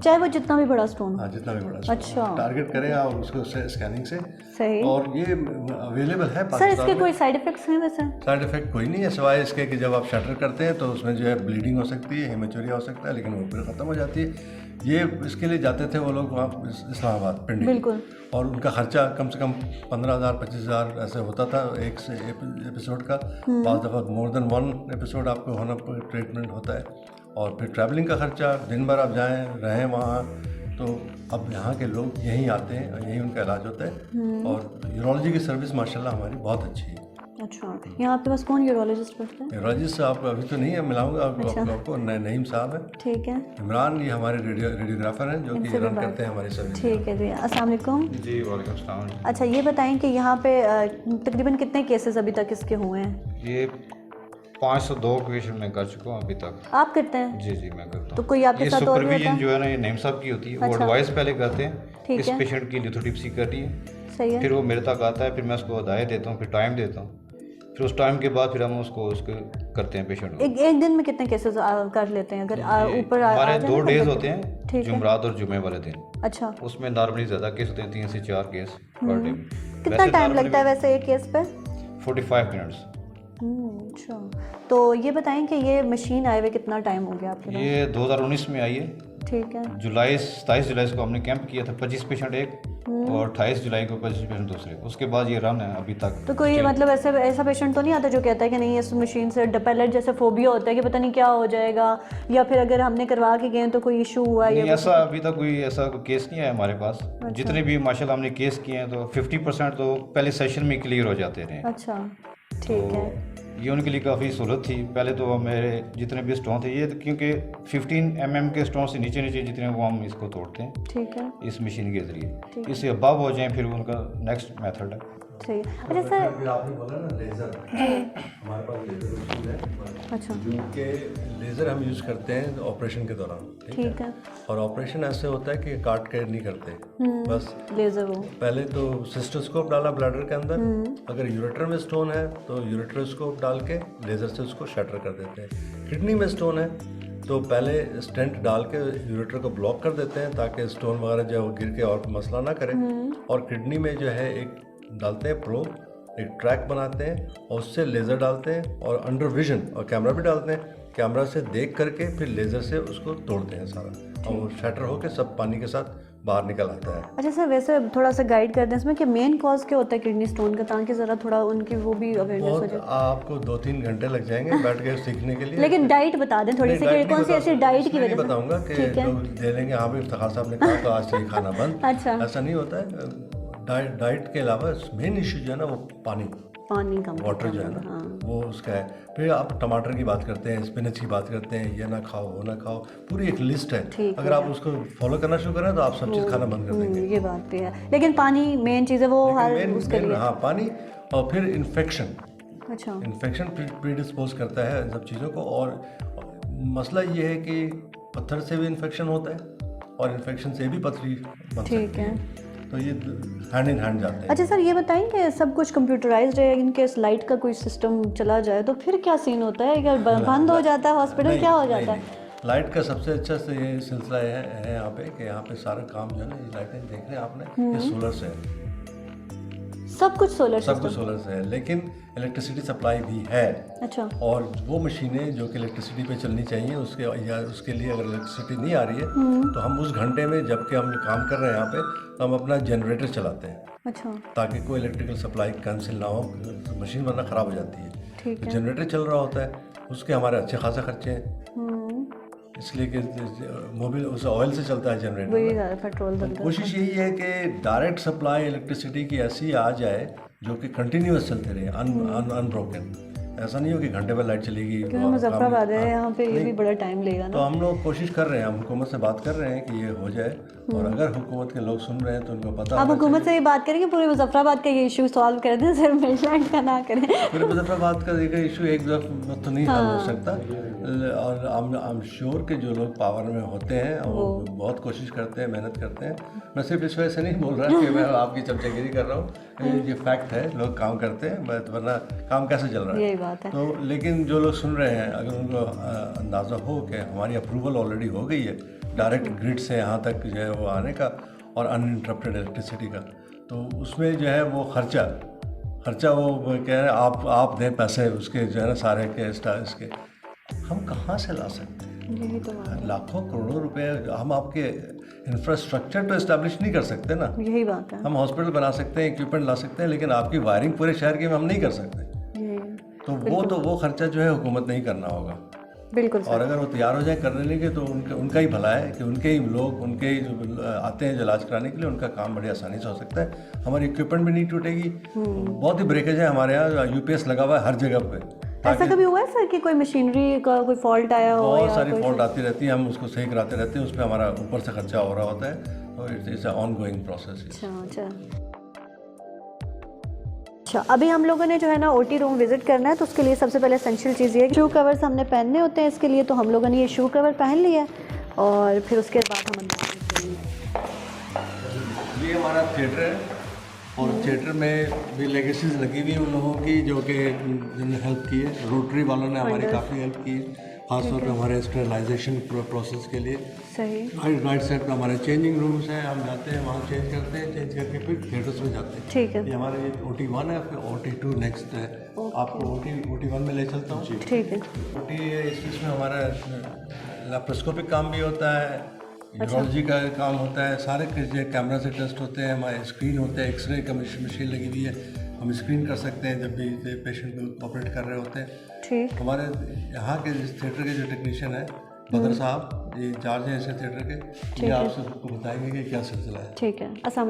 A: चाहे वो जितना भी बड़ा स्टोन।
C: हाँ, जितना भी बड़ा।
A: अच्छा।
C: टारगेट करें आप उसको स्कैनिंग से।
A: सही।
C: और ये अवेलेबल है
A: सर, इसके कोई साइड इफेक्ट्स हैं वैसे?
C: साइड इफेक्ट कोई नहीं है सिवाय इसके कि जब आप शटर करते हैं तो उसमें जो है ब्लीडिंग हो सकती है, हेमेचुरिया हो सकता है, लेकिन वो फिर ख़त्म हो जाती है। ये इसके लिए जाते थे वो लोग वहाँ इस्लामाबाद, पिंडी। बिल्कुल। और उनका खर्चा कम से कम 15,000 25,000 ऐसे होता था एक से एपिसोड का। बाद दफ़ा मोर देन 1 एपिसोड आपको होना ट्रीटमेंट होता है। और फिर ट्रैवलिंग का खर्चा, दिन भर आप जाएँ रहें वहाँ, तो अब यहाँ के लोग यहीं आते हैं और यहीं उनका इलाज होता है। और यूरोलॉजी की सर्विस माशाल्लाह हमारी बहुत अच्छी है।
A: अच्छा, यहाँ आपके पास कौन यूरोलॉजिस्ट बैठते हैं?
C: यूरोलॉजिस्ट आपको अभी तो नहीं है, मिलाऊंगा आपको नईम साहब है।
A: ठीक है।
C: इमरान, ये हमारे रेडियोग्राफर हैं जो कि रन करते हैं हमारी सर्विस।
A: ठीक है जी, अस्सलाम वालेकुम।
R: जी वालेकुम सलाम।
A: अच्छा, ये बताएं कि यहाँ पे तकरीबन कितने केसेस अभी तक इसके हुए हैं?
R: ये 502 क्वेश्चन मैं कर चुका हूँ अभी तक।
A: आप करते हैं?
R: जी मैं करता हूँ।
A: तो कोई आपके साथ और भी होता है?
R: सुपरविजन जो है ना, ये नईम साहब की होती है। वो एडवाइस पहले करते हैं इस पेशेंट की लिथोट्रिप्सी करनी है,
A: सही है।
R: फिर वो मेरे तक आता है, फिर मैं उसको हदायत देता हूँ, फिर टाइम देता हूँ, फिर उस टाइम के बाद फिर हम उसको करते हैं पेशेंट को।
A: एक दिन में कितने केसेस कर लेते हैं? अगर ऊपर
R: हमारे 2 डेज होते हैं, जुमरात और जुमे वाले दिन।
A: अच्छा।
R: उसमें नॉर्मली ज़्यादा केस होते हैं, 3 से 4 केस पर डे।
A: कितना टाइम लगता है वैसे एक केस पे?
R: 45 मिनट्स।
A: अच्छा, तो ये बताएं कि ये मशीन आए हुए कितना टाइम हो गया आपके पास?
R: ये 2019 में आई है।
A: ठीक है।
R: 27 जुलाई को हमने कैंप किया था, 25 पेशेंट एक, और 28 जुलाई को 25 पेशेंट दूसरे। उसके बाद ये रन है अभी तक।
A: तो कोई मतलब ऐसा पेशेंट तो नहीं आता जो कहता है कि नहीं इस मशीन से पहले जैसे फोबिया होता है कि पता नहीं क्या हो जाएगा, या फिर अगर हमने करवा के गए तो कोई इशू हुआ?
R: नहीं, ऐसा अभी तक कोई ऐसा केस नहीं आया हमारे पास। अच्छा। जितने भी माशाल्लाह हमने केस किए हैं तो 50% तो पहले सेशन में क्लियर हो जाते रहे।
A: अच्छा, ठीक है।
R: ये उनके लिए काफ़ी सहूलत थी। पहले तो मेरे जितने भी स्टोन थे ये, क्योंकि 15 mm के स्टोन से नीचे जितने वो हम इसको तोड़ते हैं। ठीक है। इस मशीन के ज़रिए इससे अबव हो जाए फिर उनका नेक्स्ट मेथड है।
A: ठीक है। अच्छा सर,
C: आपने बोला ना लेज़र, हमारे पास लेज़र मशीन है। अच्छा। जिनके लेज़र हम यूज़ करते हैं ऑपरेशन के दौरान। ठीक है। और ऑपरेशन ऐसे होता है कि काट के नहीं करते, बस लेज़र वो पहले तो सिस्टोस्कोप डाला ब्लैडर के अंदर, अगर यूरेटर में स्टोन है तो यूरेटरोस्कोप डाल के लेज़र से उसको शटर कर देते हैं। किडनी में स्टोन है तो पहले स्टेंट डाल के यूरेटर को ब्लॉक कर देते हैं ताकि स्टोन वगैरह जो है वो गिर के और मसला ना करे। और किडनी में जो है एक डालते हैं प्रोब, एक ट्रैक बनाते हैं और उससे लेज़र डालते हैं और अंडर विजन और कैमरा भी डालते हैं। कैमरा से देख करके फिर लेज़र से उसको तोड़ते हैं सारा, और वो शटर होकर सब पानी के साथ बाहर निकल आता है।
A: अच्छा सर, वैसे थोड़ा सा गाइड कर दें इसमें कि मेन कॉज क्या होता है किडनी स्टोन का, ताकि ज़रा थोड़ा उनकी वो भी अवेयरनेस हो जाए।
C: आपको 2-3 घंटे लग जाएंगे बैठ के सीखने के लिए।
A: लेकिन डाइट बता दें थोड़ी सी, कौन सी ऐसी डाइट की वजह से
C: बताऊंगा कि लोग दे देंगे हाँ भाई इफ्तिखार साहब ने कहा तो आज से खाना बंद। अच्छा, ऐसा नहीं होता है। डाइट के अलावा मेन इशू जो है ना वो पानी का वाटर जो है ना वो उसका है। फिर आप टमाटर की बात करते हैं, स्पिनच की बात करते हैं, ये ना खाओ वो ना खाओ, पूरी एक लिस्ट है। अगर आप उसको फॉलो करना शुरू करें तो आप सब चीज़ खाना बंद कर देंगे।
A: ये बात भी है, लेकिन पानी मेन चीज़ है वो हर उसके लिए।
C: हाँ, पानी। और फिर इन्फेक्शन।
A: अच्छा,
C: इन्फेक्शन प्रीडिस्पोज करता है इन सब चीज़ों को। और मसला ये है कि पत्थर से भी इन्फेक्शन होता है और इन्फेक्शन से भी पथरी बन सकती है, तो ये हैंड इन हैंड जाते हैं।
A: अच्छा सर, ये बताएं कि सब कुछ कंप्यूटराइज्ड है, इनके लाइट का कोई सिस्टम चला जाए तो फिर क्या सीन होता है? क्या बंद हो जाता है हॉस्पिटल, क्या हो जाता है?
C: लाइट का सबसे अच्छा से ये सिलसिला है यहाँ पे कि यहाँ पे सारा काम जो है ना, ये लाइटें देख रहे हैं आपने, ये सोलर से है।
A: सब कुछ सोलर
C: सब कुछ सोलर से है, लेकिन इलेक्ट्रिसिटी सप्लाई भी है।
A: अच्छा।
C: और वो मशीनें जो कि इलेक्ट्रिसिटी पे चलनी चाहिए उसके लिए अगर इलेक्ट्रिसिटी नहीं आ रही है तो हम उस घंटे में जबकि हम काम कर रहे हैं यहाँ पे तो हम अपना जनरेटर चलाते हैं।
A: अच्छा।
C: ताकि कोई इलेक्ट्रिकल सप्लाई कैंसिल ना हो, मशीन वरना ख़राब हो जाती है।
A: ठीक है।
C: जनरेटर चल रहा होता है, उसके हमारे अच्छे खासा खर्चे हैं, इसलिए कि मोबिल उस ऑयल से चलता है जनरेटर।
A: पेट्रोल
C: कोशिश यही है कि डायरेक्ट सप्लाई इलेक्ट्रिसिटी की ऐसी आ जाए जो कि कंटिन्यूअस चलते रहे, अनब्रोकन। ऐसा नहीं हो कि घंटे पर लाइट चलेगी।
A: मुजफ्फराबाद है, यहाँ पे ये भी बड़ा टाइम लेगा ना।
C: तो हम लोग कोशिश कर रहे हैं, हम हुकूमत से बात कर रहे हैं कि ये हो जाए, और अगर हुकूमत के लोग सुन रहे हैं तो उनको पता
A: आप हुकूमत से ये बात करेंगे पूरे मुजफ्फराबाद का ये इशू सॉल्व कर दें, सिर्फ मिडलैंड का ना करें।
C: पूरे मुजफ्फराबाद का इशू एक दफ़ा तो नहीं हल हो सकता, और आई एम श्योर कि जो लोग पावर में होते हैं वो बहुत कोशिश करते हैं, मेहनत करते हैं। मैं सिर्फ इस वजह से नहीं बोल रहा कि मैं आपकी चमचागिरी कर रहा हूँ, ये फैक्ट है, लोग काम करते हैं, वरना काम कैसे चल रहा है,
A: यही बात है।
C: तो लेकिन जो लोग सुन रहे हैं अगर उनको अंदाज़ा हो कि हमारी अप्रूवल ऑलरेडी हो गई है डायरेक्ट ग्रिड से यहाँ तक जो है वो आने का और अनइंटरप्टेड इलेक्ट्रिसिटी का, तो उसमें जो है वो खर्चा वो कह रहे हैं आप दें पैसे उसके जो है ना सारे के इसके, हम कहाँ से ला सकते हैं?
A: यही तो
C: लाखों करोड़ों रुपए हम आपके इंफ्रास्ट्रक्चर तो इस्टेब्लिश नहीं कर सकते ना।
A: यही बात है।
C: हम हॉस्पिटल बना सकते हैं, इक्विपमेंट ला सकते हैं, लेकिन आपकी वायरिंग पूरे शहर की हम नहीं कर सकते। तो वो खर्चा जो है हुकूमत नहीं करना होगा।
A: बिल्कुल।
C: और अगर वो तैयार हो जाए करने लगे तो उनका ही भला है कि उनके ही लोग उनके ही जो आते हैं जो इलाज कराने के लिए उनका काम बड़ी आसानी से हो सकता है। हमारी इक्विपमेंट भी नहीं टूटेगी। बहुत ही ब्रेकेज है हमारे यहाँ, यूपीएस लगा हुआ है हर जगह पे।
A: ऐसा कभी हुआ है सर कि कोई मशीनरी का कोई फॉल्ट आया हो?
C: बहुत सारी फॉल्ट आती रहती है, हम उसको सही कराते रहते हैं, उस पर हमारा ऊपर से खर्चा हो रहा होता है, तो इट्स ऑन गोइंग प्रोसेस।
A: अच्छा, अभी हम लोगों ने जो है ना ओटी रूम विजिट करना है, तो उसके लिए सबसे पहले एसेंशियल चीज़ ये है शू कवर्स हमने पहनने होते हैं। इसके लिए तो हम लोगों ने ये शू कवर पहन लिया और फिर उसके बाद हम अंदर।
C: ये हमारा थिएटर है और थिएटर में भी लेगेसीज लगी हुई है उन लोगों की जो कि जिन्होंने हेल्प की है। रोटरी वालों ने हमारी काफ़ी हेल्प की है, खासतौर पर हमारे स्टेरिलाइजेशन प्रोसेस के लिए।
A: सही।
C: राइट साइड पे हमारे चेंजिंग रूम्स हैं, हम जाते हैं वहाँ चेंज करते हैं, चेंज करके फिर थिएटर्स में जाते हैं।
A: ठीक है।
C: ये हमारे OT1 है, फिर OT2 नेक्स्ट है। आपको OT1 में ले चलता हूँ।
A: ठीक है।
C: OT इसमें हमारा लैप्रोस्कोपिक काम भी होता है, यूरोलॉजी का काम होता है, सारे कैमरा से टेस्ट होते हैं, हमारे स्क्रीन होते हैं, एक्सरे का मशीन लगी हुई है, हम स्क्रीन कर सकते हैं जब भी पेशेंट को ऑपरेट कर रहे होते हैं। ठीक। हमारे यहाँ के थिएटर के जो टेक्नीशियन है बदर साहब, ये इंचार्ज हैं इसे थिएटर के, ये आप सबको बताएंगे कि क्या सिलसिला है।
A: ठीक है। अस्सलाम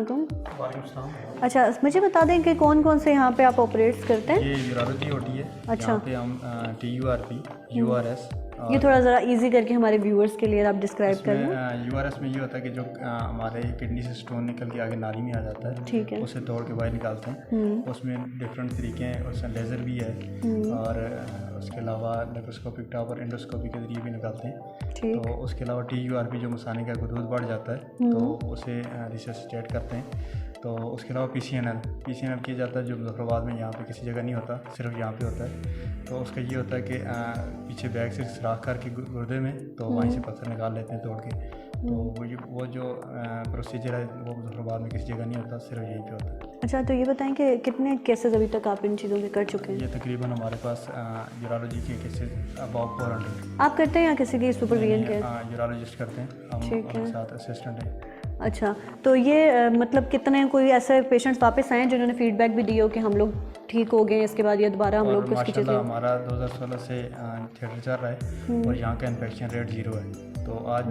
A: वालेकुम। अच्छा, मुझे बता दें कि कौन कौन से यहाँ पे आप ऑपरेट्स करते हैं?
G: ये यूरोलॉजी OT है।
A: अच्छा।
G: यहाँ पे हम TURP, URS,
A: ये थोड़ा ज़रा इजी करके हमारे व्यूअर्स के लिए आप डिस्क्राइब कर लें।
G: URS में ये होता है कि जो हमारे किडनी से स्टोन निकल के आगे नाली में आ जाता है,
A: ठीक है,
G: उसे तोड़ के बाहर निकालते हैं। उसमें डिफरेंट तरीके हैं, उसमें लेज़र भी है और उसके अलावा लेप्रोस्कोपिक टॉप और एंडोस्कोपी के जरिए भी निकालते हैं। तो उसके अलावा TURP जो मसाने का ग्रोथ बढ़ जाता है तो उसे रिससिटेट करते हैं। तो उसके अलावा PCNL किया जाता है जो मुजफ्फराबाद में यहाँ पे किसी जगह नहीं होता, सिर्फ यहाँ पे होता है। तो उसका ये होता है कि पीछे बैग से सुराख करके गुर्दे में, तो वहीं से पत्थर निकाल लेते हैं तोड़ के। तो वो जो प्रोसीजर है वो मुजफ्फराबाद में किसी जगह नहीं होता, सिर्फ यहीं पे होता है।
A: अच्छा, तो ये बताएं कि कितने केसेस अभी तक आप इन चीज़ों के कर चुके हैं?
G: ये तकरीबन हमारे पास यूरोलॉजी के केसेस अबाउट 400।
A: आप करते हैं या किसी की सुपरविजन के?
G: यूरोलॉजिस्ट करते हैं, हम साथ असिस्टेंट हैं।
A: अच्छा, तो ये मतलब कितने कोई ऐसे पेशेंट्स वापस आए हैं जिन्होंने फीडबैक भी दिया हो कि हम लोग ठीक हो गए, इसके बाद ये दोबारा हम लोग कुछ चीज़ें।
G: हमारा 2016 से थिएटर चल रहा है और यहाँ का इन्फेक्शन रेट 0 है। तो आज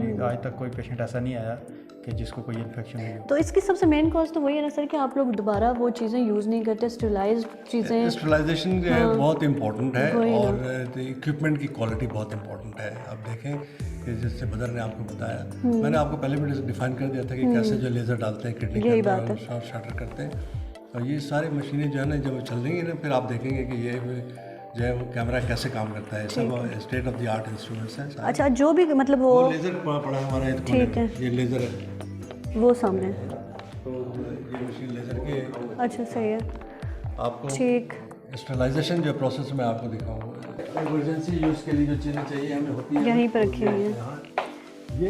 G: तक कोई पेशेंट ऐसा नहीं आया कि जिसको कोई इन्फेक्शन हुई हो।
A: तो इसकी सबसे मेन कॉज तो वही है ना सर कि आप लोग दोबारा वो चीज़ें यूज़ नहीं करते, स्टेरिलाइज चीज़ें।
C: स्टेरिलाइजेशन जो है बहुत इंपॉर्टेंट है और इक्विपमेंट की क्वालिटी बहुत इंपॉर्टेंट है। अब देखें कि जैसे बदर ने आपको बताया, मैंने आपको पहले भी डिफाइन कर दिया था कि कैसे जो लेज़र डालते हैं किडनी के अंदर, शॉर्ट शटर करते हैं। और ये सारी मशीनें जो है ना जब चल रही हैं ना, फिर आप देखेंगे कि ये जो है वो कैमरा कैसे काम करता है, सब state of the art instruments हैं।
A: अच्छा, जो भी मतलब वो
C: लेज़र पड़ा हमारा,
A: ठीक है,
C: ये लेज़र है
A: वो सामने,
C: तो ये मशीन लेज़र की। अच्छा,
A: सही है
C: आपको। ठीक। स्टेरिलाइजेशन जो प्रोसेस में आपको दिखाऊंगा, इमरजेंसी यूज़ के लिए जो चीज़ें चाहिए हमें होती है
A: यहीं पर रखी हुई है।
C: ये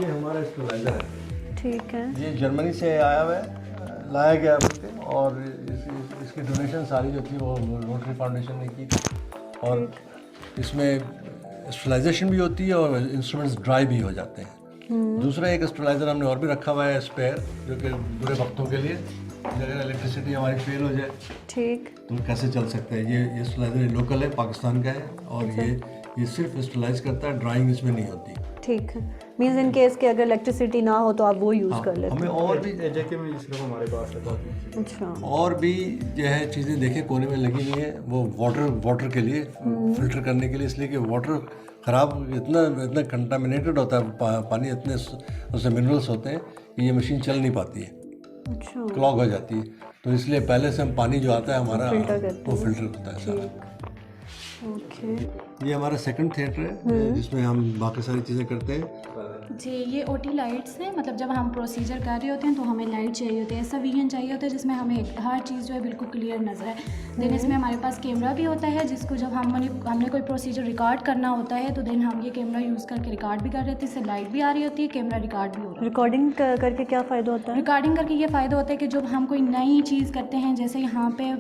C: हमारा स्टेरिलाइजर है।
A: ठीक है।
C: ये जर्मनी से आया हुआ है, लाया गया मुझे, और इसकी डोनेशन सारी जो थी वो रोटरी फाउंडेशन ने की थी। और इसमें स्टरलाइजेशन भी होती है और इंस्ट्रूमेंट्स ड्राई भी हो जाते हैं। दूसरा एक स्टरलाइज़र हमने और भी रखा हुआ है स्पेयर, जो कि बुरे वक्तों के लिए, अगर इलेक्ट्रिसिटी हमारी फेल हो जाए
A: ठीक
C: तो कैसे चल सकते हैं। ये स्टरलाइज़र लोकल है, पाकिस्तान का है, और ये सिर्फ स्टरलाइज करता है, ड्राइंग इसमें नहीं होती।
A: ठीक है, मीन्स इन केस के अगर इलेक्ट्रिसिटी ना हो तो आप वो यूज़ कर लेते हैं।
C: हमें और भी
G: जेके में सिर्फ हमारे पास है।
A: अच्छा,
C: और भी जो है चीज़ें देखें कोने में लगी हुई है, वो वाटर के लिए, फिल्टर करने के लिए, इसलिए कि वाटर ख़राब इतना कंटामिनेटेड होता है पानी, इतने उसमें मिनरल्स होते हैं कि ये मशीन चल नहीं पाती है,
A: अच्छा,
C: क्लॉग हो जाती है। तो इसलिए पहले से हम पानी जो आता है हमारा वो फिल्टर होता है सारा।
A: ओके,
C: ये हमारा सेकंड थिएटर है जिसमें हम बाकी सारी चीज़ें करते हैं।
P: जी, ये ओटी लाइट्स हैं, मतलब जब हम प्रोसीजर कर रहे होते हैं तो हमें लाइट चाहिए होती है, ऐसा विजन चाहिए होता है जिसमें हमें हर चीज़ जो है बिल्कुल क्लियर नजर आए। देन इसमें हमारे पास कैमरा भी होता है, जिसको जब हमने कोई प्रोसीजर रिकॉर्ड करना होता है तो देन हम ये कैमरा यूज़ करके रिकॉर्ड भी कर रहे थे, इससे लाइट भी आ रही होती है, कैमरा रिकॉर्ड भी हो रहा है।
A: रिकॉर्डिंग करके क्या फ़ायदा होता है?
P: रिकॉर्डिंग करके ये फ़ायदा होता है कि जब हम कोई नई चीज़ करते हैं, जैसे यहाँ पे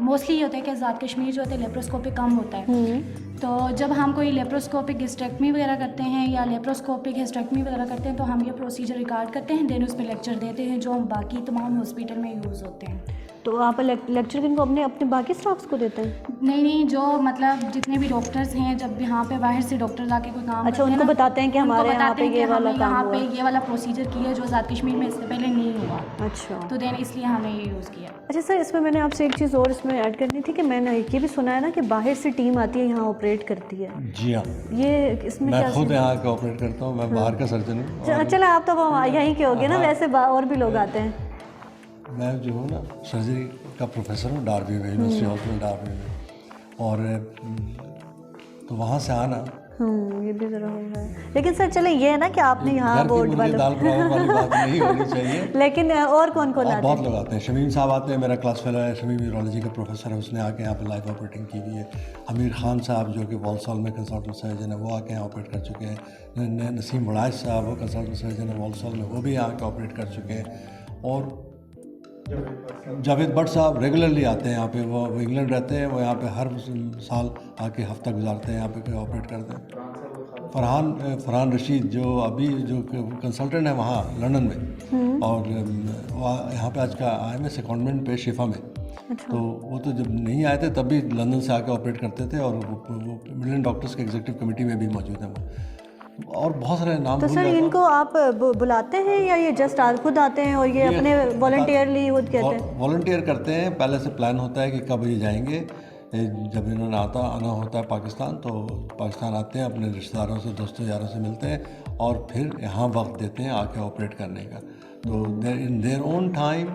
P: मोस्टली ये होता है कि आज़ाद कश्मीर जो होता है लेप्रोस्कोपिक कम होता है, तो जब हम कोई लेप्रोस्कोपिक हिस्टेक्टमी वगैरह करते हैं या लेप्रोस्कोपिक हिस्टेक्टमी वगैरह करते हैं तो हम ये प्रोसीजर रिकॉर्ड करते हैं, देन उस पर लेक्चर देते हैं जो हम बाकी तमाम हॉस्पिटल में यूज़ होते हैं।
A: तो आप लेक्चर किनको अपने बाकी स्टाफ्स को देते हैं?
P: नहीं, जो मतलब जितने भी डॉक्टर्स हैं, जब यहाँ पे बाहर से डॉक्टर आके कोई काम
A: अच्छा, उनको बताते हैं कि हमारे यहाँ पे ये वाला काम
P: यहाँ
A: हुआ,
P: पे ये वाला प्रोसीजर किया जो आज़ाद कश्मीर में इससे पहले नहीं हुआ।
A: अच्छा,
P: तो देन इसलिए हमने ये यूज़ किया।
A: अच्छा सर, इसमें मैंने आपसे एक चीज़ और इसमें ऐड करनी थी कि मैंने ये भी सुना है ना कि बाहर से टीम आती है यहाँ ऑपरेट करती है।
C: जी हाँ,
A: ये इसमें
C: मैं खुद यहाँ का ऑपरेट करता हूँ, मैं बाहर का सर्जन हूँ।
A: चला, आप तो यहीं के होगे ना, वैसे और भी लोग आते हैं।
C: मैं जो हूँ ना सर्जरी का प्रोफेसर हूँ डार्बी में, यूनिवर्सिटी हॉस्पिटल डार्बी में, और तो वहाँ से आना
A: ये भी ज़रा हो रहा है। लेकिन सर चले, ये है ना कि आपने यहाँ वो
C: दाल बराबर वाली बात नहीं होनी चाहिए।
A: लेकिन और कौन आते हैं?
C: बहुत लोग आते हैं। शमीम साहब आते हैं, मेरा क्लास फेलो है, शमीम यूरोलॉजी का प्रोफेसर है, उसने आके यहाँ पे लाइव ऑपरेटिंग की हुई है। अमीर खान साहब जो कि वॉलसॉल में कंसल्टेंट सर्जन है, वो आके यहाँ ऑपरेट कर चुके हैं। नसीम वड़ाज साहब, वो कंसल्टेंट सर्जन है वॉलसॉल में, वो भी यहाँ के ऑपरेट कर चुके हैं। और जावेद भट्ट साहब रेगुलरली आते हैं यहाँ पे, वो इंग्लैंड रहते हैं, वो यहाँ पे हर साल आके हफ्ता गुजारते हैं, यहाँ पे ऑपरेट करते हैं। फरहान रशीद जो अभी जो कंसल्टेंट है वहाँ लंदन में, और यहाँ पे आज का आए में सेकंडमेंट पे शिफा में।
A: अच्छा।
C: तो वो तो जब नहीं आए थे तब भी लंदन से आके ऑपरेट करते थे, और वो मिडलैंड डॉक्टर्स के एग्जीक्यूटिव कमेटी में भी मौजूद है वो, और बहुत सारे नाम।
A: तो सर इनको आप बुलाते हैं या ये जस्ट खुद आते हैं और ये अपने वॉलंटियरली खुद कहते हैं?
C: वॉलंटियर करते हैं, पहले से प्लान होता है कि कब ये जाएंगे। जब इन्होंने आना होता है पाकिस्तान, तो पाकिस्तान आते हैं, अपने रिश्तेदारों से, दोस्तों यारों से मिलते हैं, और फिर यहाँ वक्त देते हैं आके ऑपरेट करने का। तो इन देयर ओन टाइम।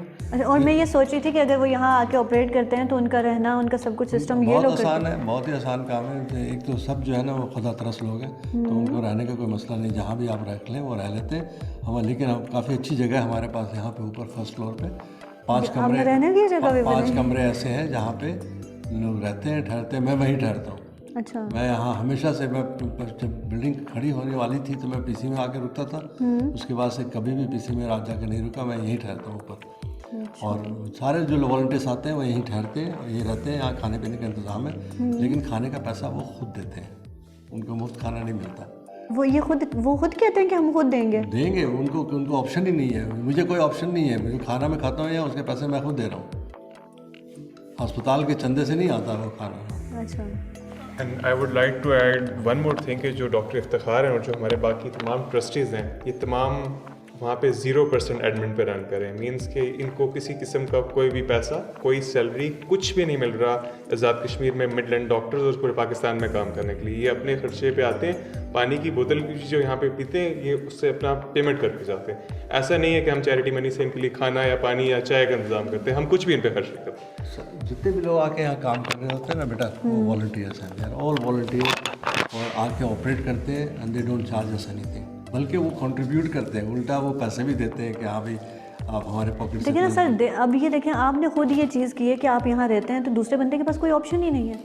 A: और मैं ये सोच रही थी कि अगर वो यहाँ आके ऑपरेट करते हैं तो उनका रहना, उनका सब कुछ सिस्टम ये लोग
C: आसान है, बहुत ही आसान काम है। एक तो सब जो है ना वो खुदा तरस लोग हैं, तो उनको रहने का कोई मसला नहीं, जहाँ भी आप रख लें वो रह लेते हैं हम। लेकिन काफ़ी अच्छी जगह है हमारे पास यहाँ पे ऊपर फर्स्ट फ्लोर पे 5 कमरे,
A: रहने की जगह
C: 5 कमरे ऐसे हैं जहाँ पे लोग रहते हैं, ठहरते हैं। मैं वहीं ठहरता हूँ।
A: अच्छा।
C: मैं यहाँ हमेशा से, मैं जब बिल्डिंग खड़ी होने वाली थी तो मैं पीसी में आके रुकता था, उसके बाद से कभी भी पीसी में रात जाकर नहीं रुका, मैं यहीं ठहरता हूँ ऊपर। अच्छा। और सारे जो वॉलंटियर्स आते हैं वो यहीं ठहरते हैं और यहीं रहते हैं। यहाँ खाने पीने का इंतज़ाम है, लेकिन खाने का पैसा वो खुद देते हैं, उनको मुफ्त खाना नहीं मिलता।
A: वो खुद कहते हैं कि हम खुद देंगे,
C: उनको ऑप्शन ही नहीं है। मुझे कोई ऑप्शन नहीं है, मुझे खाना मैं खाता हूँ या उसके पैसे मैं खुद दे रहा हूँ, अस्पताल के चंदे से नहीं आता वो खाना।
A: अच्छा।
B: And I would like to add one more thing कि जो डॉक्टर इफ्तिखार हैं और जो हमारे बाकी तमाम ट्रस्टीज़ हैं, ये तमाम वहाँ पे 0% एडमिन पे रन करें। मींस कि इनको किसी किस्म का कोई भी पैसा, कोई सैलरी, कुछ भी नहीं मिल रहा आज़ाद कश्मीर में मिडलैंड डॉक्टर्स और पूरे पाकिस्तान में काम करने के लिए। ये अपने खर्चे पे आते हैं, पानी की बोतल जो यहाँ पे पीते हैं ये उससे अपना पेमेंट करके जाते हैं। ऐसा नहीं है कि हम चैरिटी मनी से इनके लिए खाना या पानी या चाय का इंतज़ाम करते हैं, हम कुछ भी इन पर खर्च नहीं करते।
C: जितने भी लोग आके यहाँ काम कर रहे होते हैं ना बेटा, वो वॉलंटियर्स हैं, दे आर ऑल वॉलंटियर, और आके ऑपरेट करते हैं and they don't charge us anything, बल्कि वो कंट्रीब्यूट करते हैं, उल्टा वो पैसे भी देते हैं कि हाँ भाई आप हमारे पॉकेट से।
A: लेकिन सर अब ये देखें, आपने खुद ये चीज़ की है कि आप यहाँ रहते हैं तो दूसरे बंदे के पास कोई ऑप्शन ही नहीं है।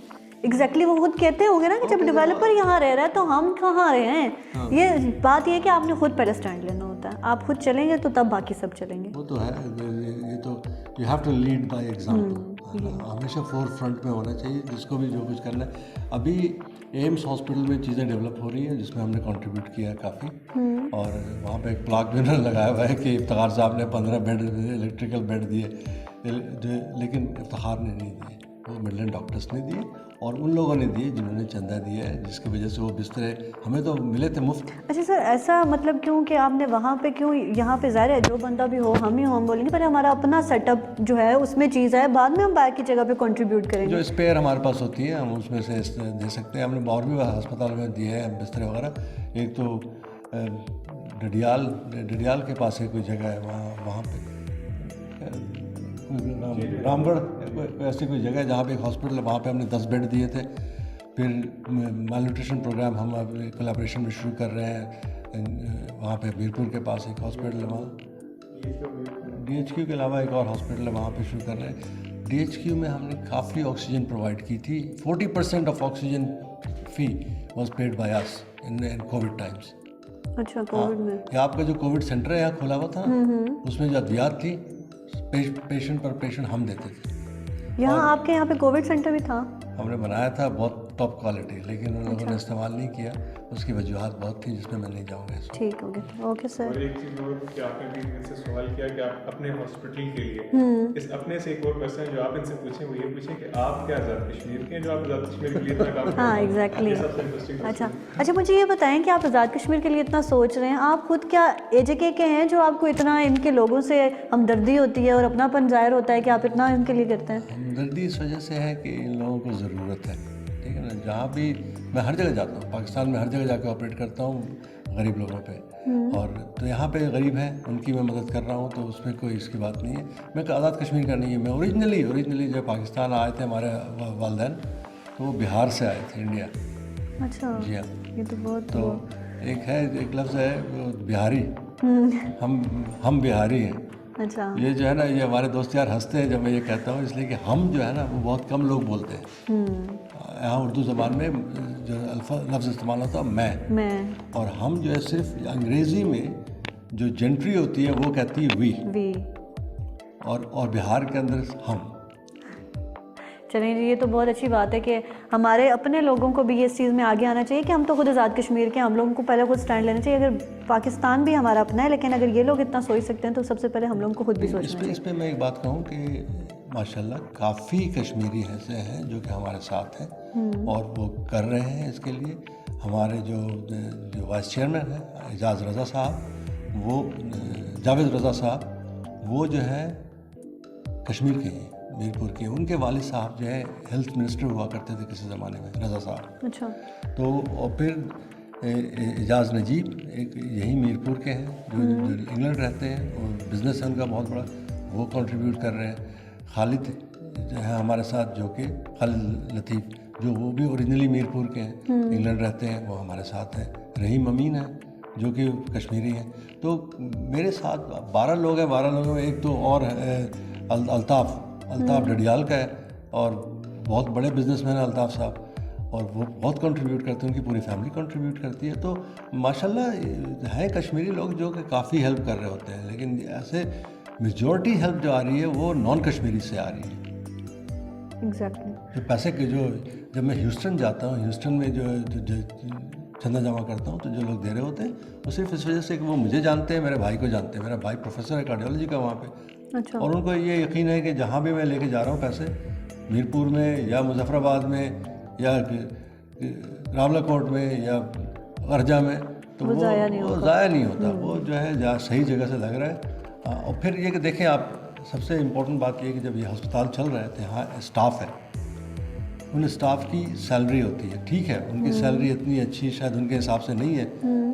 A: एग्जैक्टली वो खुद कहते होंगे ना कि जब डेवलपर यहाँ रह रहा है तो हम कहाँ रहे हैं। ये बात ये है कि आपने खुद पहले स्टैंड लेना होता है। होता है, आप खुद चलेंगे तो तब बाकी सब चलेंगे।
C: वो तो है, ये तो you have to lead by example, हमेशा फोर फ्रंट में होना चाहिए जिसको भी जो कुछ करना है। अभी एम्स हॉस्पिटल में चीज़ें डेवलप हो रही हैं जिसमें हमने कंट्रीब्यूट किया है काफ़ी, और वहाँ पे एक प्लाक बैनर लगाया हुआ है कि इफ्तिखार साहब ने 15 बेड इलेक्ट्रिकल बेड दिए, लेकिन इफ्तिखार ने नहीं दिए, वो मिडलैंड डॉक्टर्स ने दिए और उन लोगों ने दिए जिन्होंने चंदा दिया है, जिसकी वजह से वो बिस्तरे हमें तो मिले थे मुफ्त।
A: अच्छा सर, ऐसा मतलब क्यों कि आपने वहाँ पे क्यों, यहाँ पे ज़ाहिर है जो बंदा भी हो हम ही हो, हम बोलेंगे पर हमारा अपना सेटअप जो है उसमें चीज़ है, बाद में हम बाकी जगह पे कंट्रीब्यूट करेंगे।
C: जो स्पेयर हमारे पास होती है हम उसमें से दे सकते हैं, हमने और भी अस्पताल में दिए हैं बिस्तरे वगैरह। एक तो डडियाल के पास एक कोई जगह है, वहाँ पे रामगढ़ ऐसी कोई जगह है जहाँ पे एक हॉस्पिटल है, वहाँ पे हमने 10 बेड दिए थे। फिर माल न्यूट्रिशन प्रोग्राम हम अब कोलैबोरेशन में शुरू कर रहे हैं, वहाँ पे मीरपुर के पास एक हॉस्पिटल है, वहाँ DHQ के अलावा एक और हॉस्पिटल है, वहाँ पे शुरू कर रहे हैं। DHQ में हमने काफ़ी ऑक्सीजन प्रोवाइड की थी, 40% of oxygen fee was paid by us in Covid times.
A: अच्छा, कोविड में
C: या आपका जो कोविड सेंटर है यहाँ खोला हुआ था, उसमें जो अद्वियात थी पेशेंट पर पेशेंट हम देते थे।
A: यहाँ आपके यहाँ पे कोविड सेंटर भी था?
C: हमने बनाया था, बहुत टॉप क्वालिटी, लेकिन उन लोगों ने इस्तेमाल नहीं किया, उसकी वजूहत बहुत थी जिसमें मैं नहीं जाऊँगा।
A: ठीक हो गया, ओके सर।
B: और एक चीज़ और कि आपने भी इनसे सवाल किया कि आप अपने हॉस्पिटल के लिए, इस अपने से एक और क्वेश्चन है जो आप इनसे पूछें, वो ये पूछें कि आप क्या आज़ाद कश्मीर के हैं जो आप आज़ाद कश्मीर के लिए इतना काम कर रहे हैं?
A: हाँ, एग्जैक्टली। अच्छा, मुझे ये बताएं कि आप आज़ाद कश्मीर के लिए इतना सोच रहे हैं, आप खुद क्या AJK के हैं जो आपको इतना इनके लोगों से हमदर्दी होती है और अपनापन जाहिर होता है कि आप इतना इनके लिए करते हैं?
C: हमदर्दी इस वजह से है कि इन लोगों को ज़रूरत है, ठीक है ना। जहाँ भी मैं हर जगह जाता हूँ, पाकिस्तान में हर जगह जाकर ऑपरेट करता हूँ गरीब लोगों पे, और तो यहाँ पे गरीब हैं उनकी मैं मदद कर रहा हूँ, तो उसमें कोई इसकी बात नहीं है। मैं आज़ाद कश्मीर का नहीं है, मैं ओरिजिनली जब पाकिस्तान आए थे हमारे वालिदैन, तो वो बिहार से आए थे, इंडिया।
A: अच्छा,
C: जी हाँ,
A: ये तो बहुत
C: तो एक लफ्ज़ है बिहारी, हम बिहारी हैं।
A: अच्छा,
C: ये जो है ना, ये हमारे दोस्त यार हंसते हैं जब मैं ये कहता हूँ, इसलिए कि हम जो है ना वो बहुत कम लोग बोलते हैं। यहाँ उर्दू ज़बान में जो लफ्ज़ इस्तेमाल होता है मैं, और हम जो है सिर्फ अंग्रेज़ी में जो जेंट्री होती है वो कहती है वी, और बिहार के अंदर हम।
A: चलिए जी, ये तो बहुत अच्छी बात है कि हमारे अपने लोगों को भी इस चीज़ में आगे आना चाहिए कि हम तो खुद आज़ाद कश्मीर के, हम लोगों को पहले खुद स्टैंड लेना चाहिए। अगर पाकिस्तान भी हमारा अपना है, लेकिन अगर ये लोग इतना सोच सकते हैं तो सबसे पहले हम लोगों को खुद भी सोचना चाहिए।
C: इस पर मैं एक बात कहूँ कि माशाल्लाह काफ़ी कश्मीरी ऐसे हैं जो कि हमारे साथ हैं और वो कर रहे हैं इसके लिए। हमारे जो वाइस चेयरमैन हैं एजाज़ रज़ा साहब, वो जावेद रज़ा साहब, वो जो है कश्मीर के हैं, मीरपुर के। उनके वालिद साहब जो है हेल्थ मिनिस्टर हुआ करते थे किसी ज़माने में, रज़ा साहब।
A: अच्छा,
C: तो और फिर एजाज़ नजीब एक यही मीरपुर के हैं जो इंग्लैंड रहते हैं और बिज़नेस है उनका बहुत बड़ा, वो कंट्रीब्यूट कर रहे हैं। खालिद जो है हमारे साथ, जो कि खालिद लतीफ़, जो वो भी ओरिजिनली मीरपुर के हैं, इंग्लैंड रहते हैं, वो हमारे साथ हैं। रहीम अमीन है जो कि कश्मीरी हैं। तो मेरे साथ 12 लोग हैं। 12 लोगों में एक तो और अल्ताफ़ डडियाल का है, और बहुत बड़े बिजनेसमैन हैं अल्ताफ़ साहब, और वो बहुत कंट्रीब्यूट करते हैं, उनकी पूरी फैमिली कंट्रीब्यूट करती है। तो माशाल्लाह हैं कश्मीरी लोग जो कि काफ़ी हेल्प कर रहे होते हैं, लेकिन ऐसे मेजॉरिटी हेल्प जो आ रही है वो नॉन कश्मीरी से आ रही है।
A: एग्जैक्टली।
C: तो पैसे के जब मैं ह्यूस्टन जाता हूँ, ह्यूस्टन में जो चंदा जमा करता हूँ, तो जो लोग दे रहे होते हैं वो सिर्फ इस वजह से कि वो मुझे जानते हैं, मेरे भाई को जानते हैं। मेरा भाई प्रोफेसर है कार्डियोलॉजी का वहाँ पे।
A: अच्छा। और
C: उनको ये यकीन है कि जहाँ भी मैं लेके जा रहा हूँ पैसे, मीरपुर में या मुजफ्फराबाद में या रावलाकोट में या अर्जा में, तो वो ज़ाया नहीं होता। वो जो है जहाँ सही जगह से लग रहा है। और फिर ये कि देखें आप, सबसे इम्पोर्टेंट बात ये है कि जब ये अस्पताल चल रहे थे, यहाँ स्टाफ है, उन स्टाफ की सैलरी होती है, ठीक है, उनकी सैलरी इतनी अच्छी शायद उनके हिसाब से नहीं है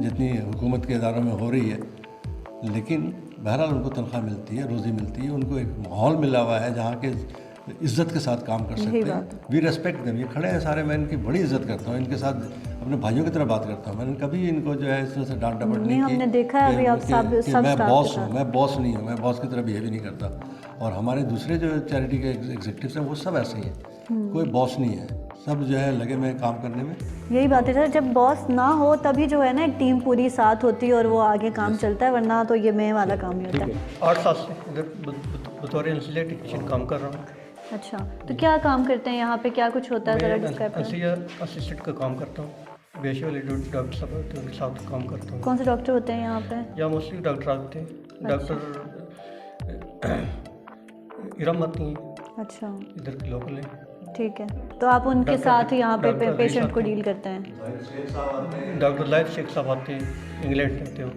C: जितनी हुकूमत के इदारों में हो रही है, लेकिन बहरहाल उनको तनख्वाह मिलती है, रोज़ी मिलती है, उनको एक माहौल मिला हुआ है जहाँ के इज़्ज़त के साथ काम कर सकते हैं। We respect them. ये खड़े हैं सारे, मैं इनकी बड़ी इज़्ज़त करता हूँ, इनके साथ अपने भाइयों की तरह बात करता हूँ। मैंने कभी इनको जो है इस तरह से डांट डपट नहीं की।
A: हमने देखा है अभी आप सब
C: मैं बॉस हूँ, मैं बॉस नहीं हूँ, मैं बॉस की तरह बिहेव ही नहीं करता। और हमारे दूसरे जो चैरिटी के एग्जीक्यूटिव्स हैं वो सब ऐसे ही हैं, कोई बॉस नहीं है, सब जो है लगे में काम करने में।
A: यही बात है सर, जब बॉस ना हो तभी जो है ना एक टीम पूरी साथ होती है और वो आगे काम चलता है, वरना तो ये मैं वाला काम ही होता है।
S: 8 साल से इधर बतौर इंसुलेट टेक्नीशियन काम कर रहा हूँ।
A: अच्छा, तो क्या काम करते हैं यहाँ पे, क्या कुछ होता है ज़रा डिस्क्राइब करें।
S: असिस्टेंट का काम करता हूँ, बेशे वाले जो डॉक्टर साहब होते हैं उनके साथ काम करता हूँ।
A: कौन से डॉक्टर होते हैं यहाँ पे?
S: यहाँ मोस्टली डॉक्टर आते हैं, डॉक्टर इरम आती हैं।
A: अच्छा,
S: इधर के लोकल हैं।
A: ठीक है, तो आप उनके साथ ही यहाँ पे पेशेंट को डील करते हैं।
S: डॉक्टर लायद शेख साहब आते हैं, इंग्लैंड से आते हैं।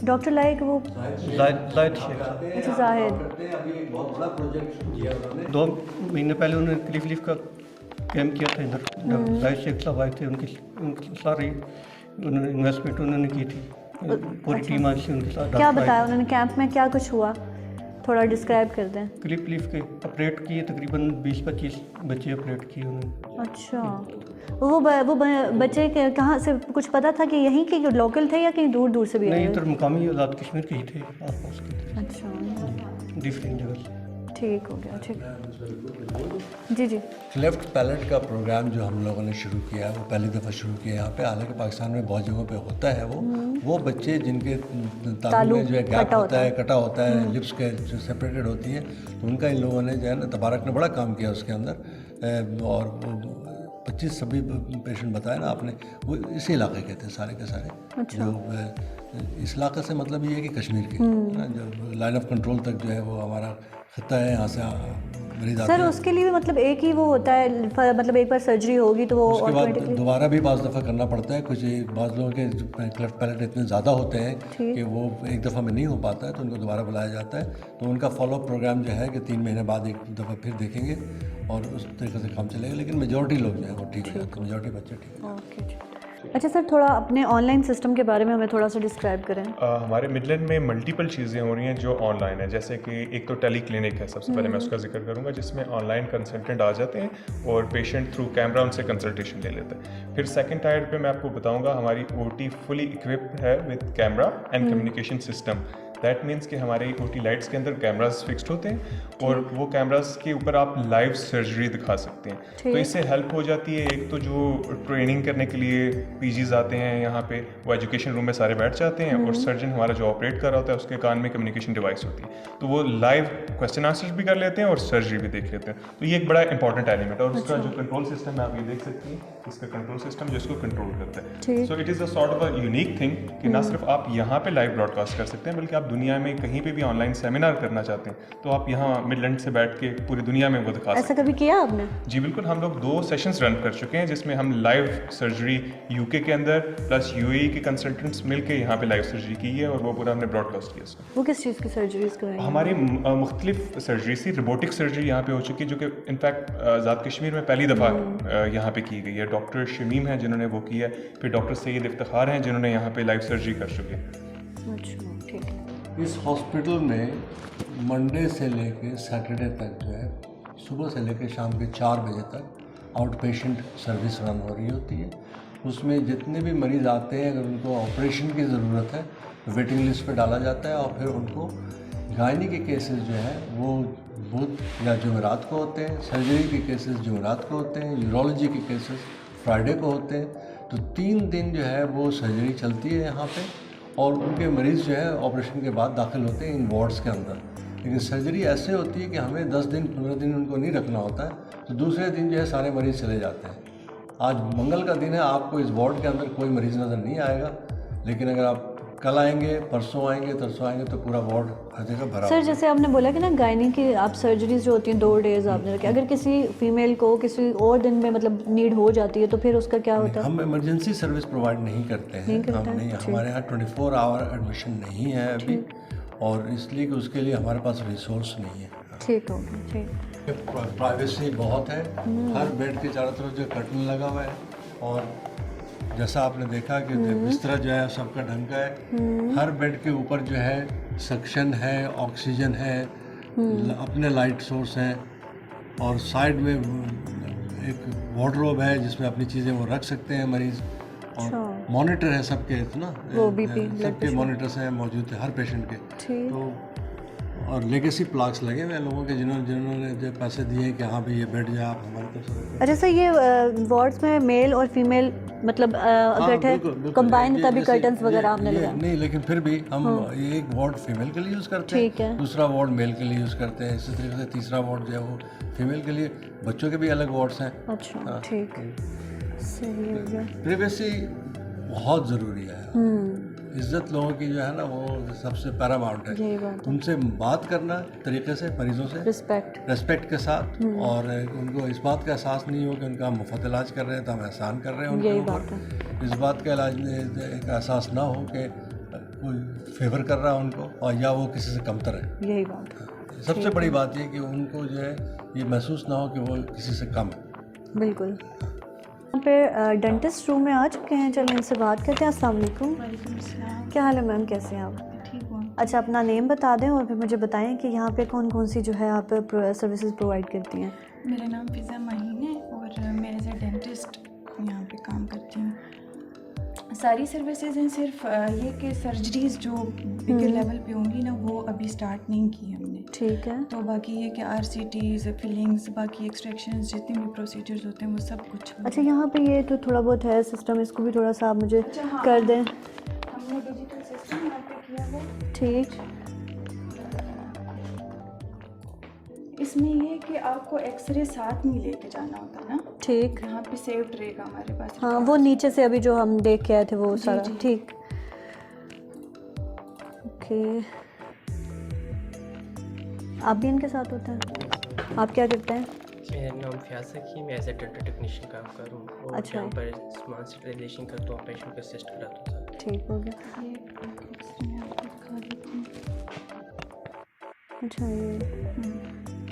A: डॉक्टर लायक वो
S: लायद शेख।
A: अच्छा, जाहिद।
S: 2 महीने पहले उन्होंने क्लिफ लीफ का कैम्प किया था इधर। डॉक्टर लायद शेख साहब आए थे, उनकी सारी उन्होंने इन्वेस्टमेंट उन्होंने की थी, पूरी टीम आई थी उनके साथ।
A: क्या बताया उन्होंने, कैंप में क्या कुछ हुआ, थोड़ा डिस्क्राइब कर दें।
S: क्लिप लीफ के ऑपरेट किए, तकरीबन 20-25 बच्चे ऑपरेट किए उन्होंने।
A: अच्छा, वो बच्चे कहाँ से, कुछ पता था कि यहीं के लोकल थे या कहीं दूर दूर से भी आए?
S: नहीं, इधर मुकामी आज़ाद कश्मीर के ही थे, आसपास के थे।
A: अच्छा,
S: डिफरेंट जगह से।
A: ठीक हो गया, ठीक। जी जी।
C: क्लेफ्ट पैलेट का प्रोग्राम जो हम लोगों ने शुरू किया है वो पहली दफ़ा शुरू किया है यहाँ पे। हालांकि पाकिस्तान में बहुत जगहों पे होता है वो बच्चे जिनके तालु में जो है गैप होता है, कटा होता है, लिप्स के जो सेपरेटेड होती है, तो उनका इन लोगों ने जो है ना, तबारक ने बड़ा काम किया उसके अंदर। और 25 सभी पेशेंट बताए ना आपने, वो इसी इलाके के थे सारे के सारे।
A: अच्छा।
C: जो इस इलाके से मतलब ये है कि कश्मीर के जो लाइन ऑफ कंट्रोल तक जो है वो हमारा खत्ता है, यहाँ से मरीज आते हैं।
A: सर उसके लिए भी मतलब एक ही वो होता है, मतलब एक बार सर्जरी होगी तो वो
C: उसके बाद दोबारा भी बाज़ दफ़ा करना पड़ता है। कुछ बाज़ लोगों के क्लेफ्ट पैलेट इतने ज़्यादा होते हैं कि वो एक दफ़ा में नहीं हो पाता है, तो उनको दोबारा बुलाया जाता है। तो उनका फॉलोअप प्रोग्राम जो है कि 3 महीने बाद एक दफ़ा फिर देखेंगे और उस तरीके से काम चलेगा। लेकिन मेजॉरिटी लोग जो है वो ठीक है, मेजॉरिटी बच्चे ठीक है।
A: ओके। अच्छा सर, थोड़ा अपने ऑनलाइन सिस्टम के बारे में हमें थोड़ा सा डिस्क्राइब करें।
B: हमारे मिडलैंड में मल्टीपल चीज़ें हो रही हैं जो ऑनलाइन है, जैसे कि एक तो टेली क्लिनिक है, सबसे पहले मैं उसका जिक्र करूंगा, जिसमें ऑनलाइन कंसल्टेंट आ जाते हैं और पेशेंट थ्रू कैमरा उनसे कंसल्टेशन ले लेते हैं। फिर सेकंड टायर पे मैं आपको बताऊंगा, हमारी ओटी फुली इक्विप्ड है with camera and communication system. That means कि हमारे ओटी लाइट्स के अंदर कैमरास फिक्स्ड होते हैं और वो कैमरास के ऊपर आप लाइव सर्जरी दिखा सकते हैं। तो इससे हेल्प हो जाती है। एक तो जो ट्रेनिंग करने के लिए पीजीज आते हैं यहाँ पे, वो एजुकेशन रूम में सारे बैठ जाते हैं और सर्जन हमारा जो ऑपरेट कर रहा होता है उसके कान में कम्युनिकेशन डिवाइस होती है, तो वो लाइव क्वेश्चन आंसर्स भी कर लेते हैं और सर्जरी भी देख लेते हैं। तो ये एक बड़ा इंपॉर्टेंट एलिमेंट है। और उसका जो कंट्रोल सिस्टम है आप ये देख सकती हैं, इसका कंट्रोल सिस्टम जो इसको कंट्रोल करता है। So it is a sort of a unique thing कि ना सिर्फ आप यहाँ पे लाइव ब्रॉडकास्ट कर सकते हैं, बल्कि आप दुनिया में कहीं पे भी ऑनलाइन सेमिनार करना चाहते हैं तो आप यहाँ मिडलैंड से बैठ के पूरी दुनिया में वो दिखा सकते हैं।
A: ऐसा कभी किया आपने?
B: जी बिल्कुल, हम लोग 2 सेशंस रन कर चुके हैं जिसमें हम लाइव सर्जरी यूके के अंदर प्लस यूएई के कंसल्टेंट्स मिलके यहाँ पे लाइव सर्जरी की है और वो पूरा हमने ब्रॉडकास्ट किया इसको।
A: वो किस चीज़ की सर्जरीज कराई?
B: हमारी मुख्तलिफ सर्जरी थी। रोबोटिक सर्जरी यहाँ पे हो चुकी है जो कि इनफैक्ट आज़ाद कश्मीर में पहली दफ़ा यहाँ पे की गई है। डॉक्टर शमीम हैं जिन्होंने वो की है, फिर डॉक्टर सैयद इफ्तिखार हैं जिन्होंने यहाँ पे लाइव सर्जरी कर चुके हैं।
A: अच्छा, ठीक है।
C: इस हॉस्पिटल में मंडे से लेके सैटरडे तक जो है सुबह से लेके शाम के 4 बजे तक आउट पेशेंट सर्विस रन हो रही होती है। उसमें जितने भी मरीज़ आते हैं, अगर उनको ऑपरेशन की ज़रूरत है तो वेटिंग लिस्ट पे डाला जाता है और फिर उनको गायनी के केसेस जो है वो बुध या जुमेरात को होते हैं, सर्जरी के केसेस जुमेरात को होते हैं, यूरोलॉजी के केसेस फ्राइडे को होते हैं। तो 3 दिन जो है वो सर्जरी चलती है यहाँ पे और उनके मरीज़ जो है ऑपरेशन के बाद दाखिल होते हैं इन वार्ड्स के अंदर। लेकिन सर्जरी ऐसे होती है कि हमें 10 दिन 15 दिन उनको नहीं रखना होता है, तो दूसरे दिन जो है सारे मरीज़ चले जाते हैं। आज मंगल का दिन है, आपको इस वार्ड के अंदर कोई मरीज़ नज़र नहीं आएगा, लेकिन अगर आप कल आएंगे, परसों आएंगे, तरसों आएंगे तो पूरा वार्ड हर जगह भरा।
A: सर जैसे आपने बोला कि ना गायनी की आप सर्जरीज जो होती हैं 2 डेज आपने रखे, अगर किसी फीमेल को किसी और दिन में मतलब नीड हो जाती है तो फिर उसका क्या होता है?
C: हम इमरजेंसी सर्विस प्रोवाइड नहीं करते हैं। हम नहीं, हमारे यहाँ 24 आवर एडमिशन नहीं है अभी, और इसलिए कि उसके लिए हमारे पास रिसोर्स नहीं है।
A: ठीक हो गया, ठीक।
C: प्राइवेसी बहुत है, हर बेड के चारों तरफ जो कर्टन लगा हुआ है और जैसा आपने देखा कि बिस्तरा जो है सबका ढंग का है। हर बेड के ऊपर जो है सक्शन है, ऑक्सीजन है, अपने लाइट सोर्स हैं और साइड में एक वार्डरोब है जिसमें अपनी चीज़ें वो रख सकते हैं मरीज़, और मॉनिटर है सबके, ना सबके मॉनिटर्स हैं मौजूद है हर पेशेंट के। तो और लेगेसी प्लाक्स लगे हुए हैं लोगों के जिन्होंने जो पैसे दिए कि हाँ भाई ये बैठ जाए आप हमारे तरफ से।
A: अच्छा सर, ये वार्ड्स में मेल और फीमेल मतलब अगर है कंबाइन तभी कर्टन्स वगैरह आपने लगाए?
C: नहीं, लेकिन फिर भी हम ये एक वार्ड फीमेल के लिए यूज़ करते हैं, दूसरा वार्ड मेल के लिए यूज़ करते हैं, इसी तरीके से तीसरा वार्ड जो है वो फीमेल के लिए। बच्चों के भी अलग वार्ड्स हैं।
A: अच्छा ठीक है, सही हो गया।
C: प्रिवेसी बहुत ज़रूरी है। इज्जत लोगों की जो है ना वो सबसे पैरामाउंट है। उनसे बात करना तरीके से, मरीजों से रिस्पेक्ट के साथ, और उनको इस बात का एहसास नहीं हो कि उनका हम मुफ्त इलाज कर रहे हैं तो हम एहसान कर रहे हैं उनके ऊपर। इस बात का इलाज एक एहसास ना हो कि कोई फेवर कर रहा है उनको और या वो किसी से कमतर है।
A: यही बात है।
C: सबसे बड़ी बात ये कि उनको जो है ये महसूस ना हो कि वो किसी से कम है।
A: बिल्कुल। यहाँ पे डेंटिस्ट रूम में आ चुके हैं, चलिए इनसे बात करते हैं। अस्सलाम वालेकुम। क्या हाल है मैम, कैसे हैं आप?
T: ठीक हूँ।
A: अच्छा, अपना नेम बता दें और फिर मुझे बताएं कि यहाँ पे कौन कौन सी जो है आप सर्विसेज प्रोवाइड करती हैं।
T: मेरा नाम फिज़ा माहीन है और मैं एज ए डेंटिस्ट यहाँ पे काम करती हूँ। सारी सर्विसेज हैं, सिर्फ ये कि सर्जरीज़ जो बिगर लेवल पे होंगी ना वो अभी स्टार्ट नहीं की हमने।
A: ठीक है।
T: तो बाकी ये कि RCTs, फिलिंग्स, बाकी एक्सट्रैक्शंस जितने भी प्रोसीजर्स होते हैं वो सब कुछ।
A: अच्छा, यहाँ पे ये तो थोड़ा बहुत है सिस्टम, इसको भी थोड़ा सा आप मुझे कर दें।
T: हमने डिजिटल सिस्टम यहाँ पे किया है।
A: ठीक।
T: इसमें ये कि आपको एक्सरे साथ नहीं लेके जाना होता ना।
A: ठीक।
T: यहाँ पे सेव्ड रहेगा हमारे पास।
A: हाँ, वो नीचे से अभी जो हम देख के आए थे वो सारा। ठीक, ओके। आप भी इनके साथ होते हैं? आप क्या करते हैं?
U: मेरा नाम फयाज सकी, मैं एज ए डेंटल टेक्नीशियन काम कर रहा हूँ।
A: अच्छा।
U: यहाँ पर स्मार्ट स्टरलाइजेशन करता हूँ, पेशेंट को असिस्ट कराता हूँ।
A: ठीक हो गया। अच्छा, ये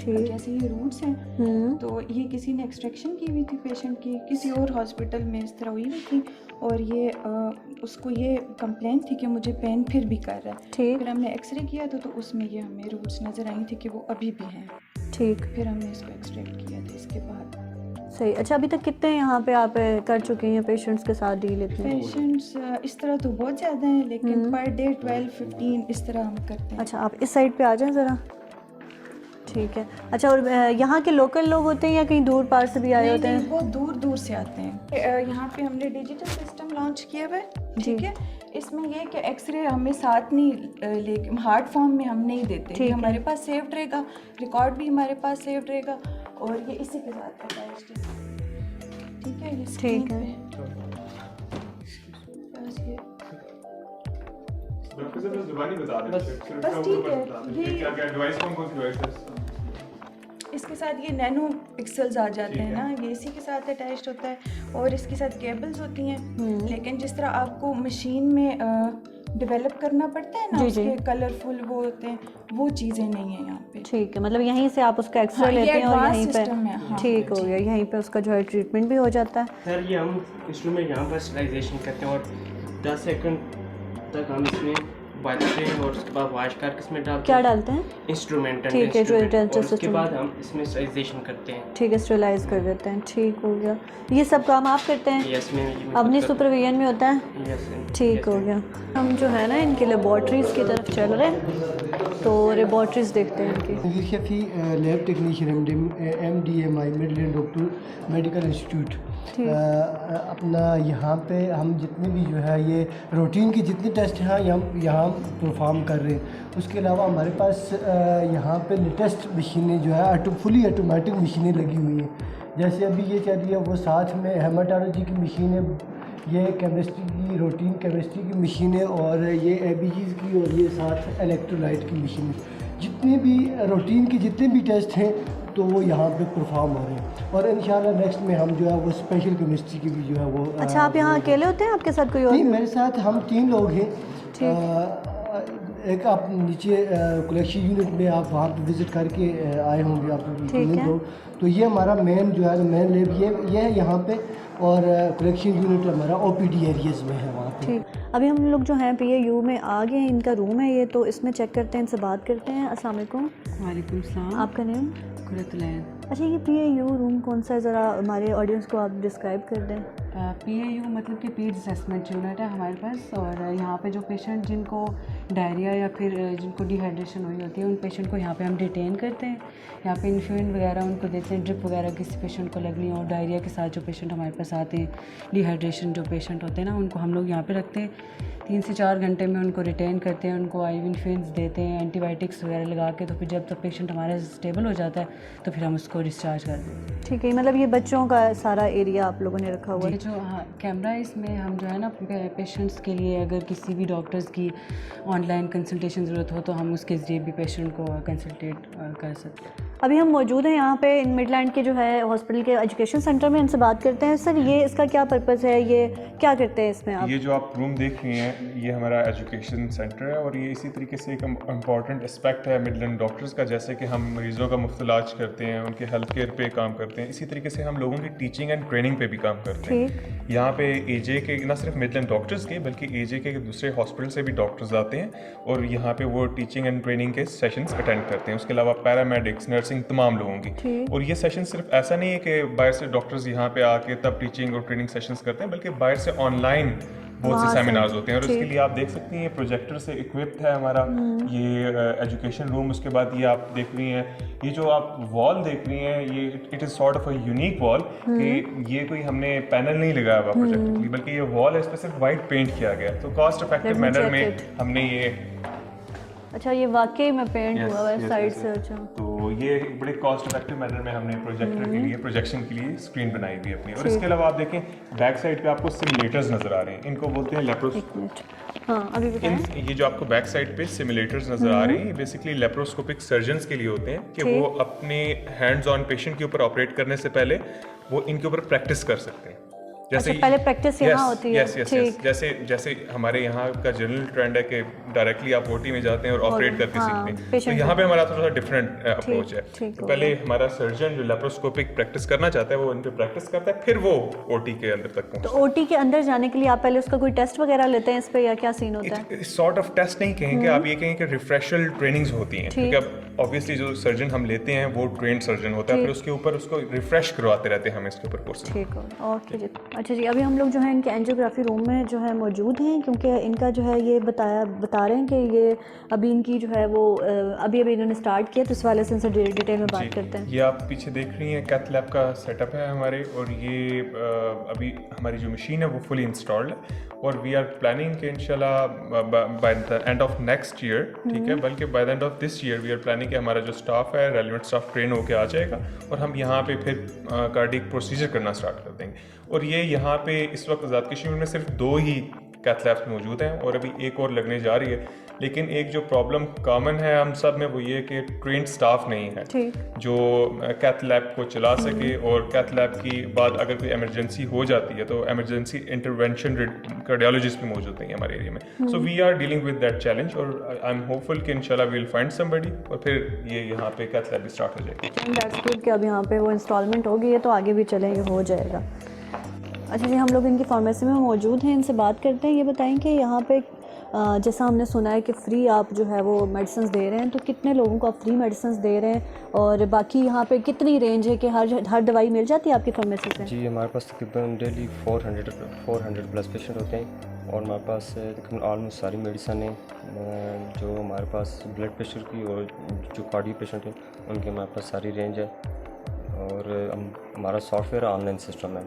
T: अब जैसे ये रूट्स हैं तो ये किसी ने एक्सट्रैक्शन की हुई थी पेशेंट की, किसी और हॉस्पिटल में इस तरह हुई हुई थी और ये उसको ये कंप्लेंट थी कि मुझे पेन फिर भी कर रहा है। फिर हमने एक्सरे किया तो उसमें ये हमें रूट्स नज़र आई थी कि वो अभी भी हैं।
A: ठीक।
T: फिर हमने इसको एक्सट्रैक्ट किया था इसके बाद।
A: सही। अच्छा, अभी तक कितने यहाँ पे आप कर चुके हैं पेशेंट्स के साथ डील? इतने
T: पेशेंट्स इस तरह तो बहुत ज़्यादा हैं, लेकिन पर डे 12-15 इस तरह हम करते हैं।
A: अच्छा, आप इस साइड पे आ जाएं ज़रा। ठीक है। अच्छा, और यहाँ के लोकल लोग होते हैं या कहीं दूर पार से भी आए होते हैं?
T: बहुत दूर दूर से आते हैं। यहाँ पे हमने डिजिटल सिस्टम लॉन्च किया हुआ है। ठीक है। इसमें यह कि एक्सरे हमें साथ नहीं लेके हार्ड फॉर्म में हम नहीं देते, ये हमारे पास सेव्ड रहेगा, रिकॉर्ड भी हमारे पास सेव्ड रहेगा और ये इसी के साथ अटैच्ड है। ठीक है।
A: ठीक है।
T: बस ठीक है। इसके साथ ये नैनो पिक्सल्स आ जाते हैं ना, ये इसी के साथ अटैच्ड होता है और इसके साथ केबल्स होती हैं। लेकिन जिस तरह आपको मशीन में डेवलप करना पड़ता है ना, उसके कलरफुल वो होते हैं, वो चीज़ें नहीं है यहाँ पे।
A: ठीक है, मतलब यहीं से आप उसका एक्सरे लेते हैं और यहीं पे ठीक हो गया, यहीं पे उसका जो है ट्रीटमेंट भी हो जाता है।
U: सर ये हम इंस्ट्रूमेंट यहाँ पर स्टरलाइजेशन करते हैं और 10 सेकंड तक हम इसमें डालते हैं और उसके बाद वॉश करके इसमें डालते हैं।
A: क्या डालते हैं?
U: इंस्ट्रूमेंट।
A: ठीक है, जो डेंटल सिस्टम।
U: उसके बाद हम इसमें स्टरलाइजेशन करते हैं।
A: ठीक है, स्टरलाइज कर देते हैं। ठीक हो गया। ये सब काम आप करते हैं?
U: यस, मैं
A: अपनी सुपरविजन में होता है?
U: यस।
A: ठीक हो गया। हम जो है ना इनके लेबॉर्ट्रीज़ की तरफ चल रहे हैं, तो लेबॉर्ट्रीज़ देखते हैं इनकी।
J: Shafi lab technician MDMI Midland doctor medical institute. अपना यहाँ पे हम जितने भी जो है ये रूटीन की जितने टेस्ट हैं यहाँ परफॉर्म कर रहे हैं। उसके अलावा हमारे पास यहाँ पे लेटेस्ट मशीनें जो है फुली ऑटोमेटिक मशीनें लगी हुई हैं। जैसे अभी ये चल रही है वो साथ में हेमाटोलॉजी की मशीन है, ये केमिस्ट्री की रूटीन केमिस्ट्री की मशीन है और ये ABGs की और ये साथ इलेक्ट्रोलाइट की मशीन है। जितने भी रूटीन के जितने भी टेस्ट हैं तो वो यहाँ पे परफॉर्म हो रहे हैं और इंशाल्लाह नेक्स्ट में हम जो है वो स्पेशल केमिस्ट्री की भी जो है वो।
A: अच्छा, आप यहाँ अकेले होते हैं, आपके साथ कोई और?
J: नहीं, मेरे साथ हम 3 लोग हैं। एक आप नीचे कलेक्शन यूनिट में आप वहाँ पे विज़िट करके आए होंगे आप लोग। तो ये हमारा मेन जो है मेन लैब ये है यहाँ पे और कलेक्शन यूनिट हमारा OPD एरियाज़ में है वहाँ पे।
A: ठीक। अभी हम लोग जो हैं PAU में आ गए हैं, इनका रूम है ये, तो इसमें चेक करते हैं, इनसे बात करते हैं। अस्सलाम वालेकुम।
V: वालेकुम सलाम।
A: आपका नेम?
V: कुरतुलैन।
A: अच्छा, ये PAU रूम कौन सा है, ज़रा हमारे ऑडियंस को आप डिस्क्राइब कर दें।
V: PAU मतलब कि पीड असेसमेंट यूनिट है हमारे पास और यहाँ पे जो पेशेंट जिनको
D: डायरिया या फिर जिनको डिहाइड्रेशन हुई होती है, उन पेशेंट को यहाँ पे हम डिटेन करते हैं। यहाँ पे इन्फ्लुएंट वगैरह उनको देते हैं, ड्रिप वगैरह किसी पेशेंट को लगनी हो। डायरिया के साथ जो पेशेंट हमारे पास आते हैं, डिहाइड्रेशन जो पेशेंट होते हैं ना, उनको हम लोग यहाँ पे रखते हैं। 3 से 4 घंटे में उनको रिटेन करते हैं, उनको IV इन्फ्लुएंस देते हैं, एंटीबायोटिक्स वगैरह लगा के। तो फिर जब तक पेशेंट हमारा स्टेबल हो जाता है तो फिर हम उसको डिस्चार्ज कर देते हैं।
A: ठीक है, मतलब ये बच्चों का सारा एरिया आप लोगों ने रखा हुआ है?
D: जो हाँ कैमरा है, इसमें हम जो है ना पेशेंट्स के लिए अगर किसी भी डॉक्टर्स की ऑनलाइन कंसल्टेशन ज़रूरत हो तो हम उसके ज़रिए भी पेशेंट को कंसल्टेट कर सकते हैं।
A: अभी हम मौजूद हैं यहाँ पे इन मिडलैंड के जो है हॉस्पिटल के एजुकेशन सेंटर में। इनसे बात करते हैं। सर, ये इसका क्या पर्पस है, ये क्या करते हैं इसमें आप?
B: ये जो आप रूम देख रही हैं, ये हमारा एजुकेशन सेंटर है और ये इसी तरीके से एक इम्पॉर्टेंट एस्पेक्ट है मिडलैंड डॉक्टर्स का। जैसे कि हम मरीज़ों का मुफ्त इलाज करते हैं, उनके हेल्थ केयर पे काम करते हैं, इसी तरीके से हम लोगों की टीचिंग एंड ट्रेनिंग पे भी काम करते हैं। यहाँ पे AJ के न सिर्फ मिडलैंड डॉक्टर्स के बल्कि AJ के दूसरे हॉस्पिटल से भी डॉक्टर्स आते हैं और यहाँ पे वो टीचिंग एंड ट्रेनिंग के सेशंस अटेंड करते हैं। उसके अलावा पैरामेडिक्स, नर्सिंग, तमाम लोगों की। और ये सेशन सिर्फ ऐसा नहीं है कि बाहर से डॉक्टर्स यहाँ पे आके तब टीचिंग और ट्रेनिंग सेशंस करते हैं, बल्कि बाहर से ऑनलाइन बहुत से सेमिनार्स होते हैं। और उसके लिए आप देख सकती हैं प्रोजेक्टर से इक्विप्ड है हमारा ये एजुकेशन रूम। उसके बाद ये आप देख रही हैं, ये जो आप वॉल देख रही हैं, ये it is sort of a unique wall कि ये कोई हमने पैनल नहीं लगाया हुआ प्रोजेक्टर के लिए, बल्कि ये वॉल है, इस पर सिर्फ वाइट पेंट किया गया। तो कॉस्ट इफेक्टिव मैनर में हमने ये
A: अच्छा, ये वाकई में पेंट हुआ है साइड से। अच्छा,
B: तो ये बड़े कॉस्ट इफेक्टिव मैनर में हमने प्रोजेक्टर के लिए, प्रोजेक्शन के लिए स्क्रीन बनाई हुई है अपनी। और इसके अलावा आप देखें बैक साइड पे आपको सिमुलेटर्स नजर आ रहे हैं, इनको बोलते हैं लेप्रोस्कोपिक।
A: हाँ, अभी बताएं।
B: ये जो आपको बैक साइड पे सिमुलेटर्स नजर आ रहे हैं, बेसिकली लेप्रोस्कोपिक सर्जन्स के लिए होते हैं कि वो अपने हैंड्स ऑन पेशेंट के ऊपर ऑपरेट करने से पहले वो इनके ऊपर प्रैक्टिस कर सकते हैं।
A: जैसे पहले प्रैक्टिस यहाँ होती है।
B: जैसे हमारे यहाँ का जनरल ट्रेंड है कि डायरेक्टली आप OT में जाते हैं और ऑपरेट करके सीखते हैं, तो यहाँ पे हमारा थोड़ा सा डिफरेंट अप्रोच है। तो पहले हमारा सर्जन जो लेप्रोस्कोपिक प्रैक्टिस करना चाहता है वो उन पे प्रैक्टिस करता है, फिर वो OT के अंदर तक पहुँचता है।
A: तो OT के अंदर जाने के लिए आप पहले उसका कोई टेस्ट वगैरह लेते हैं इस पे, या क्या सीन होता है?
B: सॉर्ट ऑफ टेस्ट नहीं कहेंगे, आप ये कहेंगे कि रिफ्रेशल ट्रेनिंग्स होती हैं, क्योंकि अब ऑब्वियसली जो सर्जन हम लेते हैं वो ट्रेंड सर्जन होता है, फिर उसके ऊपर उसको रिफ्रेश करवाते रहते हैं हम इसके ऊपर कोर्स।
A: ठीक है, ओके जी। अच्छा जी, अभी हम लोग जो है इनके एंजियोग्राफी रूम में जो है मौजूद हैं, क्योंकि इनका जो है ये बता रहे हैं कि ये अभी इनकी जो है वो अभी इन्होंने स्टार्ट किया, तो इस वाले से इनसे डिटेल में बात करते हैं।
B: ये आप पीछे देख रही हैं कैथ लैब का सेटअप है हमारे, और ये अभी हमारी जो मशीन है वो फुली इंस्टॉल्ड है और वी आर प्लानिंग कि इंशाल्लाह by the end of next year, ठीक है, बल्कि by the end of this year we are planning कि हमारा जो स्टाफ है, रेलिवेंट स्टाफ ट्रेन होकर आ जाएगा और हम यहाँ पे फिर कार्डियक प्रोसीजर करना स्टार्ट कर देंगे। और ये यहाँ पे इस वक्त आज़ाद कश्मीर में सिर्फ 2 ही कैथ लैब्स मौजूद हैं और अभी एक और लगने जा रही है। लेकिन एक जो प्रॉब्लम कॉमन है हम सब में वो ये कि ट्रेंड स्टाफ नहीं है जो कैथ लैब को चला सके, और कैथ लैब की बाद अगर कोई इमरजेंसी हो जाती है तो इमरजेंसी इंटरवेंशन कार्डियोलॉजिस्ट भी मौजूद नहीं है हमारे एरिया में। So we are dealing with that challenge और आई एम होपफुल कि इंशाल्लाह वी विल फाइंड समबडी और फिर ये यहाँ पे कैथ लैब भी स्टार्ट हो जाएगी।
A: दैट्स गुड कि अब यहाँ पे वो इंस्टॉलमेंट हो गई है, तो आगे भी चलेंगे, हो जाएगा। अच्छा जी, हम लोग इनकी फार्मेसी में मौजूद हैं, इनसे बात करते हैं। ये बताएं कि यहाँ पे जैसा हमने सुना है कि फ्री आप जो है वो मेडिसिन दे रहे हैं, तो कितने लोगों को आप फ्री मेडिसिन दे रहे हैं, और बाकी यहाँ पे कितनी रेंज है कि हर दवाई मिल जाती है आपकी फार्मेसी से?
V: जी, हमारे पास तकरीबन डेली 400 प्लस पेशेंट होते हैं और हमारे पास तकरीबन ऑलमोस्ट सारी मेडिसिन है जो हमारे पास ब्लड प्रेशर की और जो कार्डियो पेशेंट हैं उनके हमारे पास सारी रेंज है। और हमारा सॉफ्टवेयर ऑनलाइन सिस्टम है,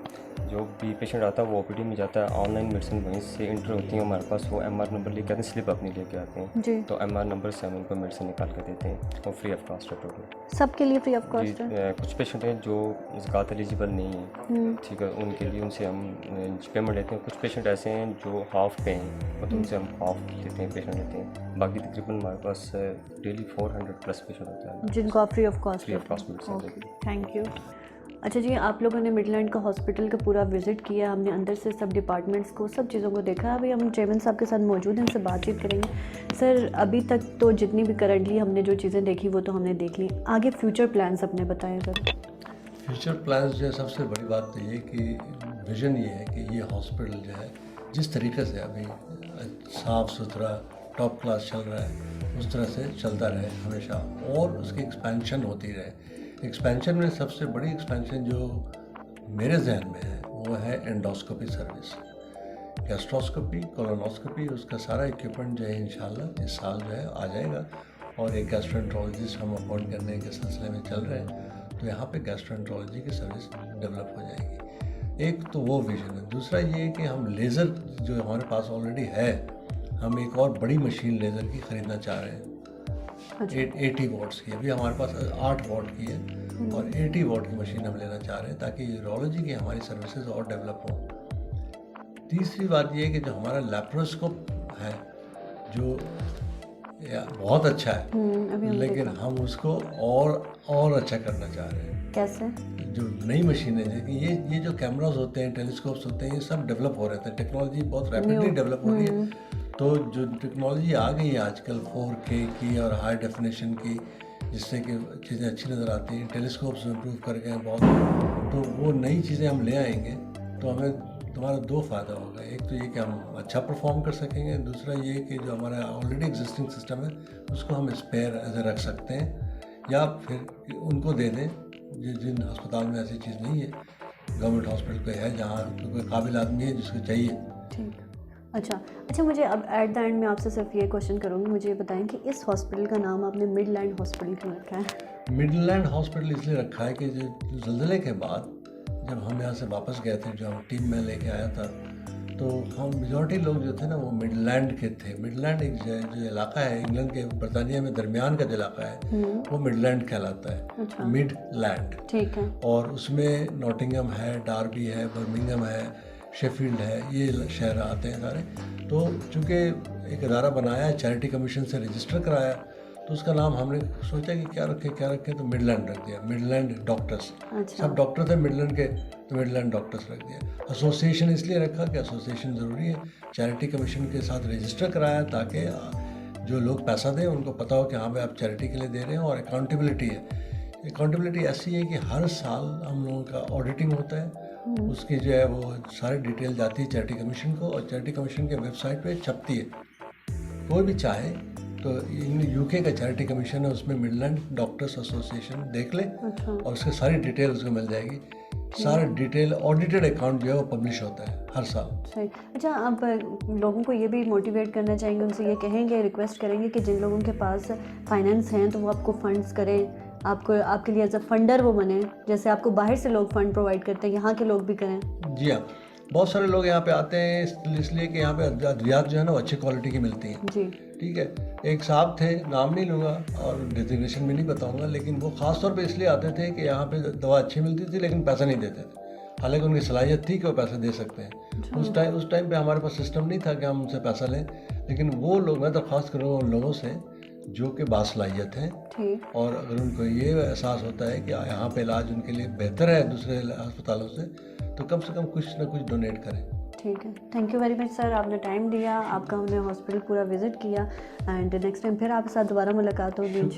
V: जो भी पेशेंट आता है वो OPD में जाता है, ऑनलाइन मेडिसिन वहीं से इंटर होती है हमारे पास। वो MR नंबर लेके आते हैं, स्लिप अपनी लेके आते हैं, तो MR नंबर से हम उनको मेडिसिन निकाल के देते हैं और फ्री ऑफ कॉस्ट है टोटल।
A: सबके लिए फ्री ऑफ कॉस्ट है?
V: कुछ पेशेंट हैं जो ज़कात एलिजिबल नहीं है, ठीक है, उनके लिए उनसे हम पेमेंट लेते हैं। कुछ पेशेंट ऐसे हैं जो हाफ पे हैं, मतलब उनसे हम हाफ देते हैं, पेशेंट लेते हैं। बाकी तकरीबन हमारे पास डेली 400 प्लस पेशेंट होता है
A: जिनको आप free of cost
V: medicine.
A: Thank you. अच्छा जी, आप लोगों ने मिडलैंड का हॉस्पिटल का पूरा विज़िट किया, हमने अंदर से सब डिपार्टमेंट्स को, सब चीज़ों को देखा। अभी हम चेयरमैन साहब के साथ मौजूद हैं, इनसे बातचीत करेंगे। सर, अभी तक तो जितनी भी करंटली हमने जो चीज़ें देखी वो तो हमने देख ली, आगे फ्यूचर प्लान्स अपने बताएं सर।
C: फ्यूचर प्लान्स जो है, सबसे बड़ी बात तो ये कि विज़न ये है कि ये हॉस्पिटल जो है जिस तरीके से अभी साफ़ सुथरा टॉप क्लास चल रहा है उस तरह से चलता रहे हमेशा, और उसकी एक्सपेंशन होती रहे। एक्सपेंशन में सबसे बड़ी एक्सपेंशन जो मेरे जहन में है वो है एंडोस्कोपी सर्विस, गैस्ट्रोस्कोपी, कोलोनोस्कोपी, उसका सारा इक्विपमेंट जो है इंशाल्लाह इस साल जो है आ जाएगा। और एक गैस्ट्रोएंट्रोलॉजिस्ट हम अपॉइंट करने के सिलसिले में चल रहे हैं, तो यहाँ पे गैस्ट्रोएंट्रोलॉजी की सर्विस डेवलप हो जाएगी। एक तो वो विजन है। दूसरा ये कि हम लेज़र जो हमारे पास ऑलरेडी है, हम एक और बड़ी मशीन लेज़र की ख़रीदना चाह रहे हैं। 80 वॉट्स की, अभी हमारे पास 8 वॉट की है और 80 वॉट की मशीन हम लेना चाह रहे हैं ताकि यूरोलॉजी की हमारी सर्विसेज और डेवलप हों। तीसरी बात ये है कि जो हमारा लैप्रोस्कोप है जो बहुत अच्छा है, लेकिन हम उसको और अच्छा करना चाह रहे हैं।
A: कैसे?
C: जो नई मशीनें हैं, ये जो कैमरास होते हैं, टेलीस्कोप्स होते हैं, ये सब डेवलप हो रहे थे। टेक्नोलॉजी बहुत रैपिडली डेवलप हो रही है, तो जो टेक्नोलॉजी आ गई है आजकल 4K की और हाई डेफिनेशन की, जिससे कि चीज़ें अच्छी नज़र आती हैं, टेलीस्कोप्स इम्प्रूव कर गए हैं बहुत, तो वो नई चीज़ें हम ले आएंगे तो हमें तुम्हारा 2 फ़ायदा होगा। एक तो ये कि हम अच्छा परफॉर्म कर सकेंगे, दूसरा ये कि जो हमारा ऑलरेडी एग्जिस्टिंग सिस्टम है उसको हम स्पेयर ऐसे रख सकते हैं या फिर उनको दे दें जिन अस्पताल में ऐसी चीज़ नहीं है, गवर्नमेंट हॉस्पिटल पे है जहाँ कोई काबिल आदमी है जिसको चाहिए।
A: ठीक। अच्छा, मुझे अब एट द एंड में आपसे सिर्फ ये क्वेश्चन करूँगी, मुझे ये बताएं कि इस हॉस्पिटल का नाम आपने मिडलैंड हॉस्पिटल क्यों रखा है?
C: मिडलैंड हॉस्पिटल इसलिए रखा है कि जो ज़लज़ले के बाद जब हम यहाँ से वापस गए थे, जो हम टीम में लेके आया था, तो हम मेजॉरिटी लोग जो थे ना वो मिडलैंड के थे। मिडलैंड एक जो इलाका है इंग्लैंड के बरतानिया में दरमियान का जो इलाका है वो मिडलैंड कहलाता है।
A: अच्छा।
C: मिडलैंड,
A: ठीक है।
C: और उसमें नॉटिंघम है, डार्बी है, बर्मिंघम है, शेफील्ड है, ये शहर आते हैं सारे। तो चूँकि एक इदारा बनाया है, चैरिटी कमीशन से रजिस्टर कराया, तो उसका नाम हमने सोचा कि क्या रखें तो मिडलैंड रख दिया। मिडलैंड डॉक्टर्स, सब डॉक्टर थे मिडलैंड के, तो मिडलैंड डॉक्टर्स रख दिया। एसोसिएशन इसलिए रखा कि एसोसिएशन ज़रूरी है, चैरिटी कमीशन के साथ रजिस्टर कराया ताकि जो लोग पैसा दें उनको पता हो कि हाँ भाई आप चैरिटी के लिए दे रहे हैं। और अकाउंटेबिलिटी है, अकाउंटेबिलिटी ऐसी है कि हर साल हम लोगों का ऑडिटिंग होता है, उसकी जो है वो सारी डिटेल जाती है चैरिटी कमीशन को और चैरिटी कमीशन के वेबसाइट पे छपती है। कोई भी चाहे तो यूके का चैरिटी कमीशन है, उसमें मिडलैंड डॉक्टर्स एसोसिएशन देख ले और उसकी सारी डिटेल उसको मिल जाएगी। सारा डिटेल ऑडिटेड अकाउंट जो है वो पब्लिश होता है हर साल।
A: सही। अच्छा, आप लोगों को ये भी मोटिवेट करना चाहेंगे, उनसे ये कहेंगे, रिक्वेस्ट करेंगे कि जिन लोगों के पास फाइनेंस हैं तो वो आपको फंड्स करें, आपके लिए एज अ फंडर वो बने, जैसे आपको बाहर से लोग फंड प्रोवाइड करते हैं, यहाँ के लोग भी करें।
C: जी हाँ, बहुत सारे लोग यहाँ पे आते हैं इसलिए कि यहाँ पे अद्वियात जो है ना वो अच्छी क्वालिटी की मिलती हैं।
A: जी।
C: ठीक है, एक साहब थे, नाम नहीं लूँगा और डिजिग्नेशन भी नहीं बताऊँगा, लेकिन वो ख़ास तौर पे इसलिए आते थे कि यहाँ पे दवा अच्छी मिलती थी लेकिन पैसा नहीं देते थे। हालांकि उनकी सलाहियत थी कि वो पैसे दे सकते हैं। उस टाइम पे हमारे पास सिस्टम नहीं था कि हम उनसे पैसा लें, लेकिन वो लोग, मैं दरख्वास्त करूँगा उन लोगों से जो कि बासलाहियत हैं और अगर उनको ये एहसास होता है कि यहाँ पे इलाज उनके लिए बेहतर है दूसरे अस्पतालों से, तो कम से कम कुछ ना कुछ डोनेट करें।
A: ठीक है, thank you very much sir, आपने टाइम दिया, आपका हमने हॉस्पिटल पूरा विजिट किया एंड नेक्स्ट टाइम फिर आपके साथ दोबारा मुलाकात होगी।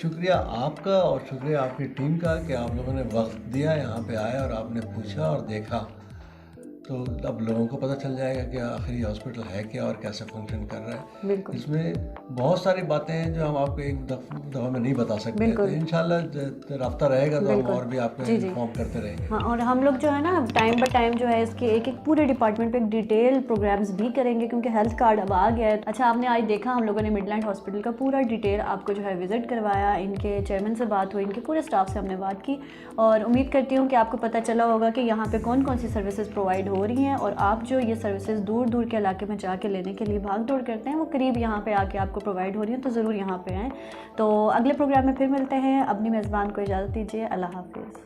C: शुक्रिया आपका और शुक्रिया आपकी टीम का कि आप लोगों ने वक्त दिया, यहाँ पे आए और आपने पूछा और देखा, तो अब लोगों को पता चल जाएगा कि आखिर ये हॉस्पिटल है क्या और कैसे फंक्शन कर रहा है।
A: बिल्कुल।
C: इसमें बहुत सारी बातें हैं जो हम आपको एक दफ़ा में नहीं बता सकते, तो इंशाल्लाह राब्ता रहेगा तो हम और भी आपको इन्फॉर्म करते रहेंगे।
A: हाँ, और हम लोग जो है ना टाइम बाय टाइम जो है इसके एक पूरे डिपार्टमेंट पे एक डिटेल प्रोग्राम्स भी करेंगे क्योंकि हेल्थ कार्ड अब आ गया है। अच्छा, आपने आज देखा हम लोगों ने मिडलैंड हॉस्पिटल का पूरा डिटेल आपको जो है विजिट करवाया, इनके चेयरमैन से बात हुई, इनके पूरे स्टाफ से हमने बात की और उम्मीद करती हूँ कि आपको पता चला होगा कि यहाँ पे कौन कौन सी सर्विसेज प्रोवाइड हो रही हैं और आप जो ये सर्विसेज दूर दूर के इलाके में जाके लेने के लिए भाग दौड़ करते हैं वो करीब यहाँ पे आके आपको प्रोवाइड हो रही हैं, तो ज़रूर यहाँ पे आएँ। तो अगले प्रोग्राम में फिर मिलते हैं, अपनी मेज़बान को इजाज़त दीजिए, अल्लाह हाफिज़।